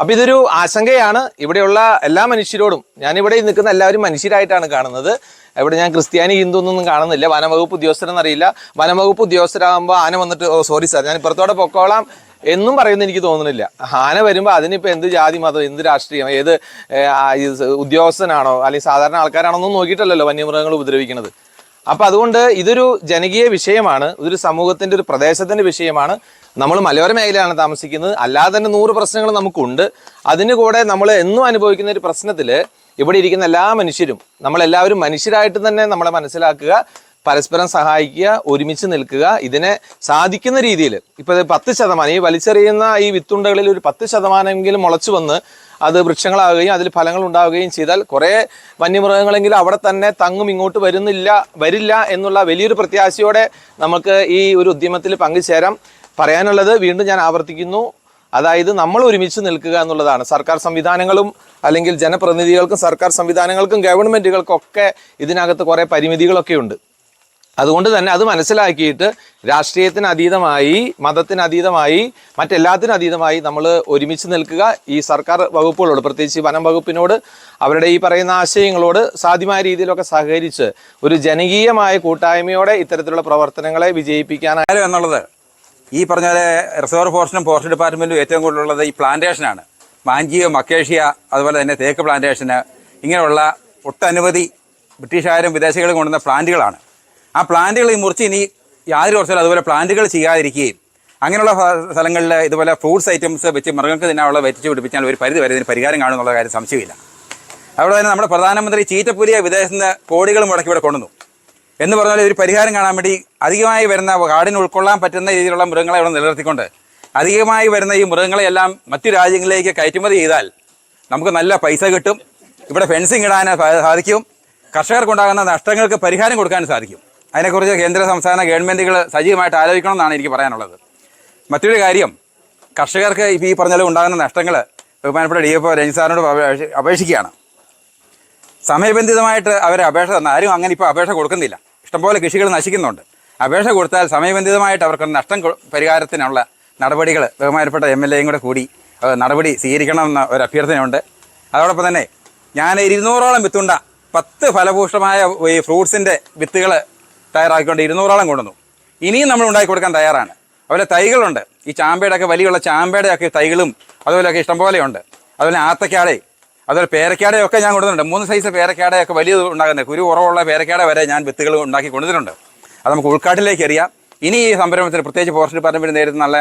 അപ്പം ഇതൊരു ആശങ്കയാണ് ഇവിടെയുള്ള എല്ലാ മനുഷ്യരോടും. ഞാനിവിടെ നിൽക്കുന്ന എല്ലാവരും മനുഷ്യരായിട്ടാണ് കാണുന്നത്. ഇവിടെ ഞാൻ ക്രിസ്ത്യാനി ഹിന്ദു ഒന്നും കാണുന്നില്ല. വനംവകുപ്പ് ഉദ്യോഗസ്ഥരെന്നറിയില്ല. വനംവകുപ്പ് ഉദ്യോഗസ്ഥരാകുമ്പോൾ ആന വന്നിട്ട് സോറി സാർ ഞാൻ ഇപ്പുറത്തോടെ പൊക്കോളാം എന്നും പറയുന്നത് എനിക്ക് തോന്നുന്നില്ല. ആന വരുമ്പോൾ അതിനിപ്പോൾ എന്ത് ജാതി മതം, എന്ത് രാഷ്ട്രീയം, ഏത് ഉദ്യോഗസ്ഥനാണോ അല്ലെങ്കിൽ സാധാരണ ആൾക്കാരാണോ ഒന്നും നോക്കിയിട്ടല്ലല്ലോ വന്യമൃഗങ്ങൾ ഉപദ്രവിക്കുന്നത്. അപ്പം അതുകൊണ്ട് ഇതൊരു ജനകീയ വിഷയമാണ്, ഇതൊരു സമൂഹത്തിൻ്റെ ഒരു പ്രദേശത്തിൻ്റെ വിഷയമാണ്. നമ്മൾ മലയോര മേഖലയാണ് താമസിക്കുന്നത്, അല്ലാതെ തന്നെ 100 പ്രശ്നങ്ങൾ നമുക്കുണ്ട്. അതിന് കൂടെ നമ്മൾ എന്നും അനുഭവിക്കുന്ന ഒരു പ്രശ്നത്തിൽ ഇവിടെ ഇരിക്കുന്ന എല്ലാ മനുഷ്യരും നമ്മളെല്ലാവരും മനുഷ്യരായിട്ട് തന്നെ നമ്മളെ മനസ്സിലാക്കുക, പരസ്പരം സഹായിക്കുക, ഒരുമിച്ച് നിൽക്കുക. ഇതിനെ സാധിക്കുന്ന രീതിയിൽ ഇപ്പോൾ 10% ഈ വലിച്ചെറിയുന്ന ഈ വിത്തുണ്ടകളിൽ ഒരു 10% മുളച്ചു വന്ന് അത് വൃക്ഷങ്ങളാവുകയും അതിൽ ഫലങ്ങൾ ഉണ്ടാവുകയും ചെയ്താൽ കുറേ വന്യമൃഗങ്ങളെങ്കിലും അവിടെ തന്നെ തങ്ങും, ഇങ്ങോട്ട് വരില്ല എന്നുള്ള വലിയൊരു പ്രത്യാശയോടെ നമുക്ക് ഈ ഒരു ഉദ്യമത്തിൽ പങ്കുചേരാം. പറയാനുള്ളത് വീണ്ടും ഞാൻ ആവർത്തിക്കുന്നു, അതായത് നമ്മൾ ഒരുമിച്ച് നിൽക്കുക എന്നുള്ളതാണ്. സർക്കാർ സംവിധാനങ്ങളും അല്ലെങ്കിൽ ജനപ്രതിനിധികൾക്കും സർക്കാർ സംവിധാനങ്ങൾക്കും ഗവൺമെൻറ്റുകൾക്കൊക്കെ ഇതിനകത്ത് കുറേ പരിമിതികളൊക്കെ ഉണ്ട്. അതുകൊണ്ട് തന്നെ അത് മനസ്സിലാക്കിയിട്ട് രാഷ്ട്രീയത്തിന് അതീതമായി, മതത്തിന് അതീതമായി, മറ്റെല്ലാത്തിനും അതീതമായി നമ്മൾ ഒരുമിച്ച് നിൽക്കുക. ഈ സർക്കാർ വകുപ്പുകളോട്, പ്രത്യേകിച്ച് വനം വകുപ്പിനോട്, അവരുടെ ഈ പറയുന്ന ആശയങ്ങളോട് സാധ്യമായ രീതിയിലൊക്കെ സഹകരിച്ച് ഒരു ജനകീയമായ കൂട്ടായ്മയോടെ ഇത്തരത്തിലുള്ള പ്രവർത്തനങ്ങളെ വിജയിപ്പിക്കാനായാലും എന്നുള്ളത് ഈ പറഞ്ഞ പോലെ റിസർവ് ഫോറസ്റ്റിനും ഫോറസ്റ്റ് ഡിപ്പാർട്ട്മെൻറ്റും ഏറ്റവും കൂടുതലുള്ളത് ഈ പ്ലാന്റേഷനാണ്. മാഞ്ചിയോ, മക്കേഷ്യ, അതുപോലെ തന്നെ തേക്ക് പ്ലാന്റേഷന്, ഇങ്ങനെയുള്ള ഒട്ടനവധി ബ്രിട്ടീഷുകാരും വിദേശികളും കൊണ്ടുവന്ന പ്ലാന്റുകളാണ്. ആ പ്ലാന്റുകൾ ഈ മുറിച്ച് ഇനി യാതൊരു വർഷവും അതുപോലെ പ്ലാന്റുകൾ ചെയ്യാതിരിക്കുകയും അങ്ങനെയുള്ള സ്ഥലങ്ങളിൽ ഇതുപോലെ ഫ്രൂട്ട്സ് ഐറ്റംസ് വെച്ച് മൃഗങ്ങൾക്ക് ഇതിനുള്ള വെച്ച് പിടിപ്പിച്ചാൽ ഒരു പരിധി വരെ ഇതിന് പരിഹാരം കാണുമെന്നുള്ള കാര്യം സംശയമില്ല. അതുപോലെ തന്നെ നമ്മുടെ പ്രധാനമന്ത്രി ചീറ്റപ്പുലിയെ വിദേശത്ത് നിന്ന് കോടികൾ മുടക്കി ഇവിടെ കൊണ്ടുവന്നു എന്ന് പറഞ്ഞാൽ ഒരു പരിഹാരം കാണാൻ വേണ്ടി അധികമായി വരുന്ന കാടിന് ഉൾക്കൊള്ളാൻ പറ്റുന്ന രീതിയിലുള്ള മൃഗങ്ങളെ ഇവിടെ നിലനിർത്തിക്കൊണ്ട് അധികമായി വരുന്ന ഈ മൃഗങ്ങളെയെല്ലാം മറ്റു രാജ്യങ്ങളിലേക്ക് കയറ്റുമതി ചെയ്താൽ നമുക്ക് നല്ല പൈസ കിട്ടും, ഇവിടെ ഫെൻസിങ് ഇടാൻ സാധിക്കും, കർഷകർക്കുണ്ടാകുന്ന നഷ്ടങ്ങൾക്ക് പരിഹാരം കൊടുക്കാൻ സാധിക്കും. അതിനെക്കുറിച്ച് കേന്ദ്ര സംസ്ഥാന ഗവൺമെൻറ്റുകൾ സജീവമായിട്ട് ആലോചിക്കണം എന്നാണ് എനിക്ക് പറയാനുള്ളത്. മറ്റൊരു കാര്യം, കർഷകർക്ക് ഇപ്പോൾ ഈ പറഞ്ഞാലും ഉണ്ടാകുന്ന നഷ്ടങ്ങൾ ബഹുമാനപ്പെട്ട DFO രഞ്ജിത് സാറിനോട് അപേക്ഷിക്കുകയാണ്. സമയബന്ധിതമായിട്ട് അവർ അപേക്ഷ തന്നാൽ, ആരും അങ്ങനെ ഇപ്പോൾ അപേക്ഷ കൊടുക്കുന്നില്ല, ഇഷ്ടംപോലെ കൃഷികൾ നശിക്കുന്നുണ്ട്. അപേക്ഷ കൊടുത്താൽ സമയബന്ധിതമായിട്ട് അവർക്ക് നഷ്ടം പരിഹാരത്തിനുള്ള നടപടികൾ ബഹുമാനപ്പെട്ട MLAയും കൂടി നടപടി സ്വീകരിക്കണമെന്ന ഒരു അഭ്യർത്ഥനയുണ്ട്. അതോടൊപ്പം തന്നെ ഞാൻ 200ഓളം വിത്തുണ്ട 10 ഫലഭൂഷ്ടമായ ഈ ഫ്രൂട്ട്സിൻ്റെ വിത്തുകൾ തയ്യാറാക്കിക്കൊണ്ട് 200ഓളം കൊണ്ടുവന്നു. ഇനിയും നമ്മൾ ഉണ്ടാക്കി കൊടുക്കാൻ തയ്യാറാണ്. അതുപോലെ തൈകളുണ്ട്, ഈ ചാമ്പയുടെയൊക്കെ വലിയുള്ള ചാമ്പയുടെയൊക്കെ തൈകളും അതുപോലെയൊക്കെ ഇഷ്ടംപോലെയുണ്ട്. അതുപോലെ ആത്തക്കാടെ, അതുപോലെ പേരക്കാടയൊക്കെ ഞാൻ കൊണ്ടുവന്നിട്ടുണ്ട്. 3 സൈസ് പേരക്കാടയൊക്കെ വലിയ ഉണ്ടാകുന്നത്, കുരു കുറവുള്ള പേരക്കാട വരെ ഞാൻ വിത്തുകൾ ഉണ്ടാക്കി കൊണ്ടുവന്നിട്ടുണ്ട്. അത് നമുക്ക് ഉൾക്കാട്ടിലേക്ക് എറിയാം. ഇനി ഈ സംരംഭത്തിന് പ്രത്യേകിച്ച് ഫോറസ്റ്റ് ഡിപ്പാർട്ട്മെൻറ്റ് നേരിട്ട് നല്ല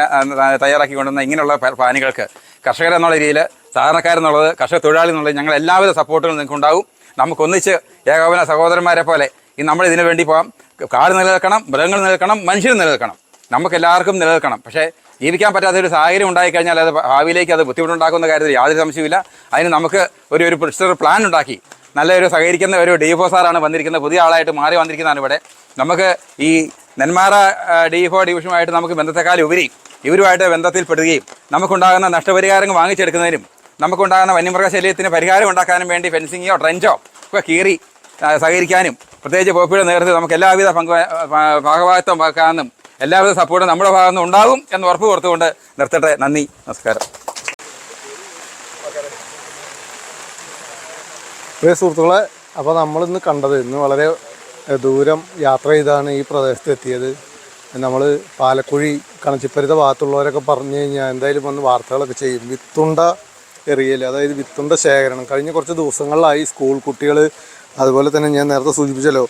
തയ്യാറാക്കി കൊണ്ടുവന്ന ഇങ്ങനെയുള്ള പ്ലാനുകൾക്ക് കർഷകരെന്നുള്ള രീതിയിൽ, സാധാരണക്കാരെന്നുള്ളത്, കർഷക തൊഴിലാളി എന്നുള്ളത് ഞങ്ങൾ എല്ലാവിധ സപ്പോർട്ടുകളും നിങ്ങൾക്കുണ്ടാവും. നമുക്കൊന്നിച്ച് ഏകോപന സഹോദരന്മാരെ പോലെ നമ്മൾ ഇതിനു വേണ്ടി പോകാം. കാട് നിലനിൽക്കണം, മൃഗങ്ങൾ നിലനിൽക്കണം, മനുഷ്യർ നിലനിൽക്കണം, നമുക്ക് എല്ലാവർക്കും നിലനിൽക്കണം. പക്ഷേ ജീവിക്കാൻ പറ്റാത്തൊരു സാഹചര്യം ഉണ്ടായിക്കഴിഞ്ഞാൽ അത് ഭാവിയിലേക്ക് അത് ബുദ്ധിമുട്ടുണ്ടാക്കുന്ന കാര്യത്തിൽ യാതൊരു സംശയമില്ല. അതിന് നമുക്ക് ഒരു പ്രൊസീജർ പ്ലാൻ ഉണ്ടാക്കി നല്ലൊരു സഹകരിക്കുന്ന ഒരു DFO സാറാണ് വന്നിരിക്കുന്നത്, പുതിയ ആളായിട്ട് മാറി വന്നിരിക്കുന്നതാണ് ഇവിടെ. നമുക്ക് ഈ നെന്മാറ DFO ഡിവിഷനുമായിട്ട് നമുക്ക് ബന്ധത്തെക്കാളുപരി ഇവരുമായിട്ട് ബന്ധത്തിൽപ്പെടുകയും നമുക്കുണ്ടാകുന്ന നഷ്ടപരിഹാരങ്ങൾ വാങ്ങിച്ചെടുക്കുന്നതിനും നമുക്കുണ്ടാകുന്ന വന്യമൃഗശല്യത്തിന് പരിഹാരം ഉണ്ടാക്കാനും വേണ്ടി ഫെൻസിങ്ങോ ട്രെഞ്ചോ ഒക്കെ കീറി സഹകരിക്കാനും പ്രത്യേകിച്ച് പോപ്പിയുടെ നേതൃത്വത്തിൽ നമുക്ക് എല്ലാവിധ ഭാഗഭാഗത്വം വെക്കാനും എല്ലാവിധ സപ്പോർട്ടും നമ്മുടെ ഭാഗത്തു നിന്ന് ഉണ്ടാകും എന്ന് ഉറപ്പ് കൊടുത്തുകൊണ്ട് നിർത്തട്ടെ. നന്ദി, നമസ്കാരം. പ്രിയ സുഹൃത്തുക്കളെ, അപ്പോൾ നമ്മളിന്ന് കണ്ടത്, ഇന്ന് വളരെ ദൂരം യാത്ര ചെയ്താണ് ഈ പ്രദേശത്ത് എത്തിയത്. നമ്മൾ പാലക്കുഴി കണച്ചിപ്പരുത്ത ഭാഗത്തുള്ളവരൊക്കെ പറഞ്ഞു കഴിഞ്ഞാൽ എന്തായാലും വന്ന് വാർത്തകളൊക്കെ ചെയ്യും. വിത്തുണ്ട എറിയൽ, അതായത് വിത്തുണ്ട ശേഖരണം കഴിഞ്ഞ കുറച്ച് ദിവസങ്ങളിലായി സ്കൂൾ കുട്ടികൾ, അതുപോലെ തന്നെ ഞാൻ നേരത്തെ സൂചിപ്പിച്ചല്ലോ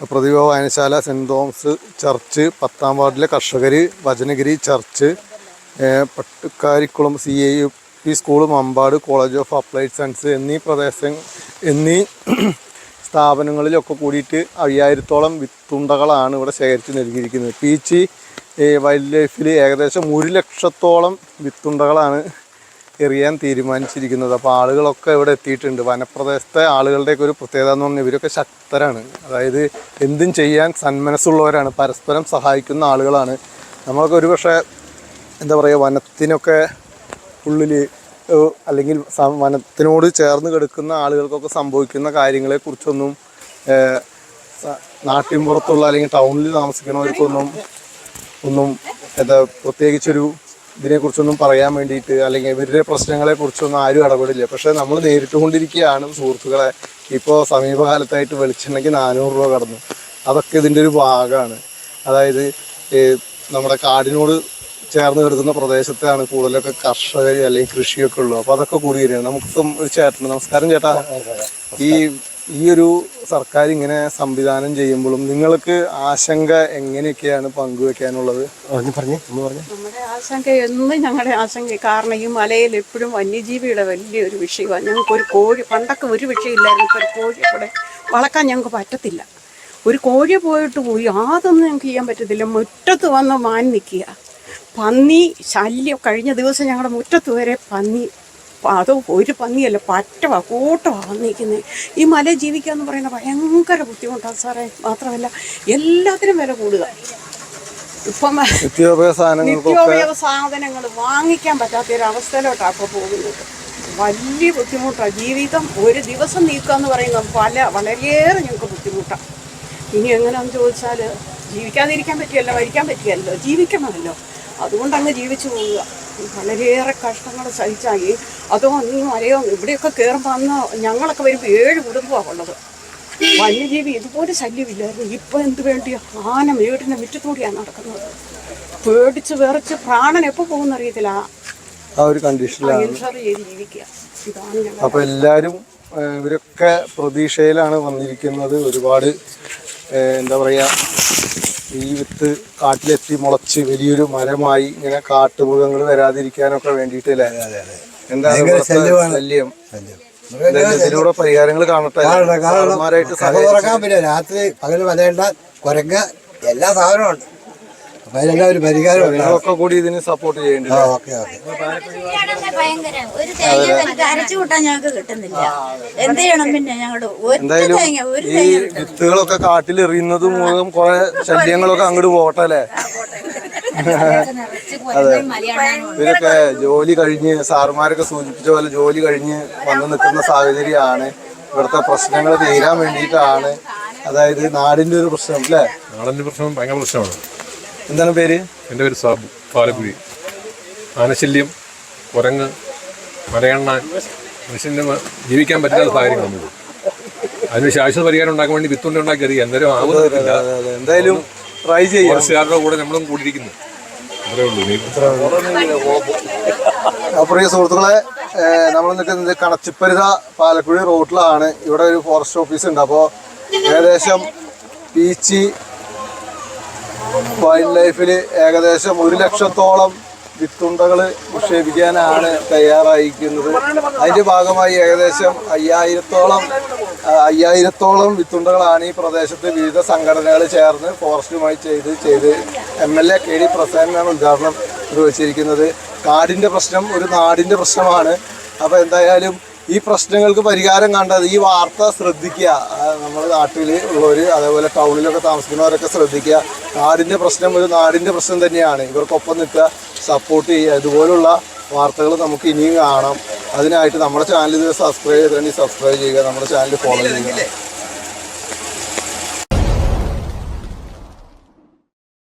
പ്രതിഭ വായനശാല, സെൻറ്റ് തോമസ് ചർച്ച്, 10ാം വാർഡിലെ കർഷകർ, Vachanagiri church, Pattukkarikkulam CAUP school, Mampad college of applied science എന്നീ സ്ഥാപനങ്ങളിലൊക്കെ കൂടിയിട്ട് 5000ഓളം വിത്തുണ്ടകളാണ് ഇവിടെ ശേഖരിച്ച് നൽകിയിരിക്കുന്നത്. പീച്ചി വൈൽഡ് ലൈഫിൽ ഏകദേശം 1 ലക്ഷത്തോളം വിത്തുണ്ടകളാണ് എറിയാൻ തീരുമാനിച്ചിരിക്കുന്നത്. അപ്പോൾ ആളുകളൊക്കെ ഇവിടെ എത്തിയിട്ടുണ്ട്. വനപ്രദേശത്തെ ആളുകളുടെയൊക്കെ ഒരു പ്രത്യേകത എന്ന് പറഞ്ഞാൽ ഇവരൊക്കെ ശക്തരാണ്, അതായത് എന്തും ചെയ്യാൻ സന്മനസ്സുള്ളവരാണ്, പരസ്പരം സഹായിക്കുന്ന ആളുകളാണ്. നമ്മളൊക്കെ ഒരുപക്ഷെ എന്താ പറയുക, വനത്തിനൊക്കെ ഉള്ളിൽ അല്ലെങ്കിൽ വനത്തിനോട് ചേർന്ന് കിടക്കുന്ന ആളുകൾക്കൊക്കെ സംഭവിക്കുന്ന കാര്യങ്ങളെക്കുറിച്ചൊന്നും നാട്ടിൻപുറത്തുള്ള അല്ലെങ്കിൽ ടൗണിൽ താമസിക്കുന്നവർക്കൊന്നും എന്താ പ്രത്യേകിച്ചൊരു ഇതിനെക്കുറിച്ചൊന്നും പറയാൻ വേണ്ടിയിട്ട് അല്ലെങ്കിൽ ഇവരുടെ പ്രശ്നങ്ങളെക്കുറിച്ചൊന്നും ആരും ഇടപെടില്ല. പക്ഷേ നമ്മൾ നേരിട്ടുകൊണ്ടിരിക്കുകയാണ് സുഹൃത്തുക്കളെ. ഇപ്പോൾ സമീപകാലത്തായിട്ട് വെളിച്ചെണ്ണയ്ക്ക് 400 രൂപ കടന്നു. അതൊക്കെ ഇതിൻ്റെ ഒരു ഭാഗമാണ്. അതായത് നമ്മുടെ കാടിനോട് ചേർന്ന് കിടക്കുന്ന പ്രദേശത്താണ് കൂടുതലൊക്കെ കർഷകർ അല്ലെങ്കിൽ കൃഷിയൊക്കെ ഉള്ളു. അപ്പോൾ അതൊക്കെ കൂടി വരികയാണ്. നമുക്കിപ്പം ഒരു ചേട്ടൻ, നമസ്കാരം ചേട്ടാ. ഈ ഒരു സർക്കാർ ഇങ്ങനെ സംവിധാനം ചെയ്യുമ്പോഴും നിങ്ങൾക്ക് ആശങ്ക എങ്ങനെയൊക്കെയാണ് പങ്കുവെക്കാനുള്ളത്? നമ്മുടെ ആശങ്ക എന്നും ഞങ്ങളുടെ ആശങ്ക. കാരണം ഈ മലയിൽ എപ്പോഴും വന്യജീവിയുടെ വലിയൊരു വിഷയമാണ്. ഞങ്ങൾക്കൊരു കോഴി, പണ്ടൊക്കെ ഒരു വിഷയമില്ലായിരുന്നു. ഇപ്പോൾ ഒരു കോഴി ഇവിടെ വളർത്താൻ ഞങ്ങൾക്ക് പറ്റത്തില്ല. ഒരു കോഴി പോയിട്ട് പോയി യാതൊന്നും ഞങ്ങൾക്ക് ചെയ്യാൻ പറ്റത്തില്ല. മുറ്റത്ത് വന്ന് മാൻ നിൽക്കുക. പന്നി ശല്യം. കഴിഞ്ഞ ദിവസം ഞങ്ങളുടെ മുറ്റത്ത് വരെ പന്നി, അത് ഒരു പന്നിയല്ല, കൂട്ടമാണ് വന്നിരിക്കുന്നത്. ഈ മല ജീവിക്കുക എന്ന് പറയുന്നത് ഭയങ്കര ബുദ്ധിമുട്ടാണ് സാറേ. മാത്രമല്ല എല്ലാത്തിനും വില കൂടുക. ഇപ്പം നിത്യോപയോഗ സാധനങ്ങൾ വാങ്ങിക്കാൻ പറ്റാത്തൊരവസ്ഥയിലോട്ടാണ് ഇപ്പോൾ പോകുന്നത്. വലിയ ബുദ്ധിമുട്ടാണ്. ജീവിതം ഒരു ദിവസം നീക്കുക എന്ന് പറയുന്നത് വളരെയേറെ ഞങ്ങൾക്ക് ബുദ്ധിമുട്ടാണ്. ഇനി എങ്ങനെയാണെന്ന് ചോദിച്ചാൽ ജീവിക്കാതിരിക്കാൻ പറ്റിയല്ലോ, മരിക്കാൻ പറ്റിയല്ലോ, ജീവിക്കണമല്ലോ. അതുകൊണ്ട് അങ്ങ് ജീവിച്ചു പോവുക. വളരെയേറെ കഷ്ടങ്ങൾ സഹിച്ചായി. അതോ ഈ മലയോ ഇവിടെയൊക്കെ കയറുമ്പോൾ അന്ന് ഞങ്ങളൊക്കെ വരുമ്പോൾ 7 കുടുംബമാണ് ഉള്ളത്. വന്യജീവി ഇതുപോലെ ശല്യമില്ലായിരുന്നു. ഇപ്പോൾ എന്ത് വേണ്ടിയോ ആന വീടിൻ്റെ മുറ്റത്തൂടിയാണ് നടക്കുന്നത്. പേടിച്ച് വിറച്ച് പ്രാണൻ എപ്പോൾ പോകുന്നറിയത്തില്ല. ആ ഒരു കണ്ടീഷനിലാണ് ജീവിക്കുക. ഇതാണ് ഞങ്ങൾ. അപ്പോൾ എല്ലാവരും ഇവരൊക്കെ പ്രതീക്ഷയിലാണ് വന്നിരിക്കുന്നത്. ഒരുപാട് എന്താ പറയുക, ഈ വിത്ത് കാട്ടിലെത്തി മുളച്ച് വലിയൊരു മരമായി ഇങ്ങനെ കാട്ടുമൃഗങ്ങൾ വരാതിരിക്കാനൊക്കെ വേണ്ടിയിട്ടല്ലേ? എന്താണ് ശല്യം? ഇതിലൂടെ പരിഹാരങ്ങൾ കാണട്ടെ. പിന്നെ രാത്രി പകല് വലയേണ്ട കുരങ്ങ് എല്ലാ സാധനവും ഉണ്ട്. അപ്പൊ അതിനെല്ലാം ഒരു പരിഹാരം നിങ്ങളൊക്കെ കൂടി ഇതിന് സപ്പോർട്ട് ചെയ്യേണ്ടി. അരച്ചു കൂട്ടാൻ ഞങ്ങൾക്ക് കിട്ടുന്നില്ല. എന്ത് ചെയ്യണം പിന്നെ? ഞങ്ങള് എന്തായാലും ഈ വിത്തുകളൊക്കെ കാട്ടിലെറിയുന്നത് മൂലം കുറെ ശല്യങ്ങളൊക്കെ അങ്ങോട്ട് പോകട്ടെ അല്ലേ? അതെ, ഇവരൊക്കെ ജോലി കഴിഞ്ഞ്, സാറുമാരൊക്കെ സൂചിപ്പിച്ച പോലെ ജോലി കഴിഞ്ഞ് വന്ന് നിൽക്കുന്ന സാഹചര്യമാണ്. ഇവിടുത്തെ പ്രശ്നങ്ങൾ തീരാൻ വേണ്ടിയിട്ടാണ്. അതായത് നാടിന്റെ ഒരു പ്രശ്നം അല്ലേ? നാടിന്റെ പ്രശ്നം ഭയങ്കര പ്രശ്നമാണ്. എന്താണ് പേര്? എൻ്റെ പേര് സാബു, പാലക്കുഴി. ആനശല്യം, കുരങ്ങ്, മരയണ്ണാൻ, മനുഷ്യന് ജീവിക്കാൻ പറ്റാത്ത സാഹചര്യം നമുക്ക്. അതിന് ശാശ്വത പരിഹാരം ഉണ്ടാക്കാൻ വേണ്ടി വിത്തുണ്ട ഉണ്ടാക്കി അറിയാം. എന്തായാലും ആവുന്നില്ല. എന്തായാലും ട്രൈ ചെയ്യാം. ഫോറസ്റ്റുകാരുടെ കൂടെ നമ്മളും കൂടിയിരിക്കുന്നു. അത്രേ ഉള്ളൂ. പ്രിയ സുഹൃത്തുക്കളെ, നമ്മൾ നിൽക്കുന്നത് കണച്ചിപ്പരുത പാലക്കുഴി റോഡിലാണ്. ഇവിടെ ഒരു ഫോറസ്റ്റ് ഓഫീസ് ഉണ്ട്. അപ്പോൾ ഏകദേശം പീച്ചി വൈൽഡ് ലൈഫിൽ ഏകദേശം 1 ലക്ഷത്തോളം വിത്തുണ്ടകൾ നിക്ഷേപിക്കാനാണ് തയ്യാറായിരിക്കുന്നത്. അതിൻ്റെ ഭാഗമായി ഏകദേശം 5000ത്തോളം വിത്തുണ്ടകളാണ് ഈ പ്രദേശത്ത് വിവിധ സംഘടനകൾ ചേർന്ന് ഫോറസ്റ്റുമായി ചെയ്ത് MLA KD പ്രസാദനാണ് ഉദ്ഘാടനം നിർവഹിച്ചിരിക്കുന്നത്. കാടിൻ്റെ പ്രശ്നം ഒരു നാടിൻ്റെ പ്രശ്നമാണ്. അപ്പോൾ എന്തായാലും ഈ പ്രശ്നങ്ങൾക്ക് പരിഹാരം കണ്ടത് ഈ വാർത്ത ശ്രദ്ധിക്കുക. നമ്മുടെ നാട്ടിൽ ഉള്ളവർ, അതേപോലെ ടൗണിലൊക്കെ താമസിക്കുന്നവരൊക്കെ ശ്രദ്ധിക്കുക. നാടിൻ്റെ പ്രശ്നം ഒരു നാടിൻ്റെ പ്രശ്നം തന്നെയാണ്. ഇവർക്കൊപ്പം നിൽക്കുക, സപ്പോർട്ട് ചെയ്യുക. ഇതുപോലുള്ള വാർത്തകൾ നമുക്ക് ഇനിയും കാണാം. അതിനായിട്ട് നമ്മുടെ ചാനൽ ഇത് സബ്സ്ക്രൈബ് ചെയ്തിട്ടുണ്ടെങ്കിൽ സബ്സ്ക്രൈബ് ചെയ്യുക, നമ്മുടെ ചാനൽ ഫോളോ ചെയ്യുക.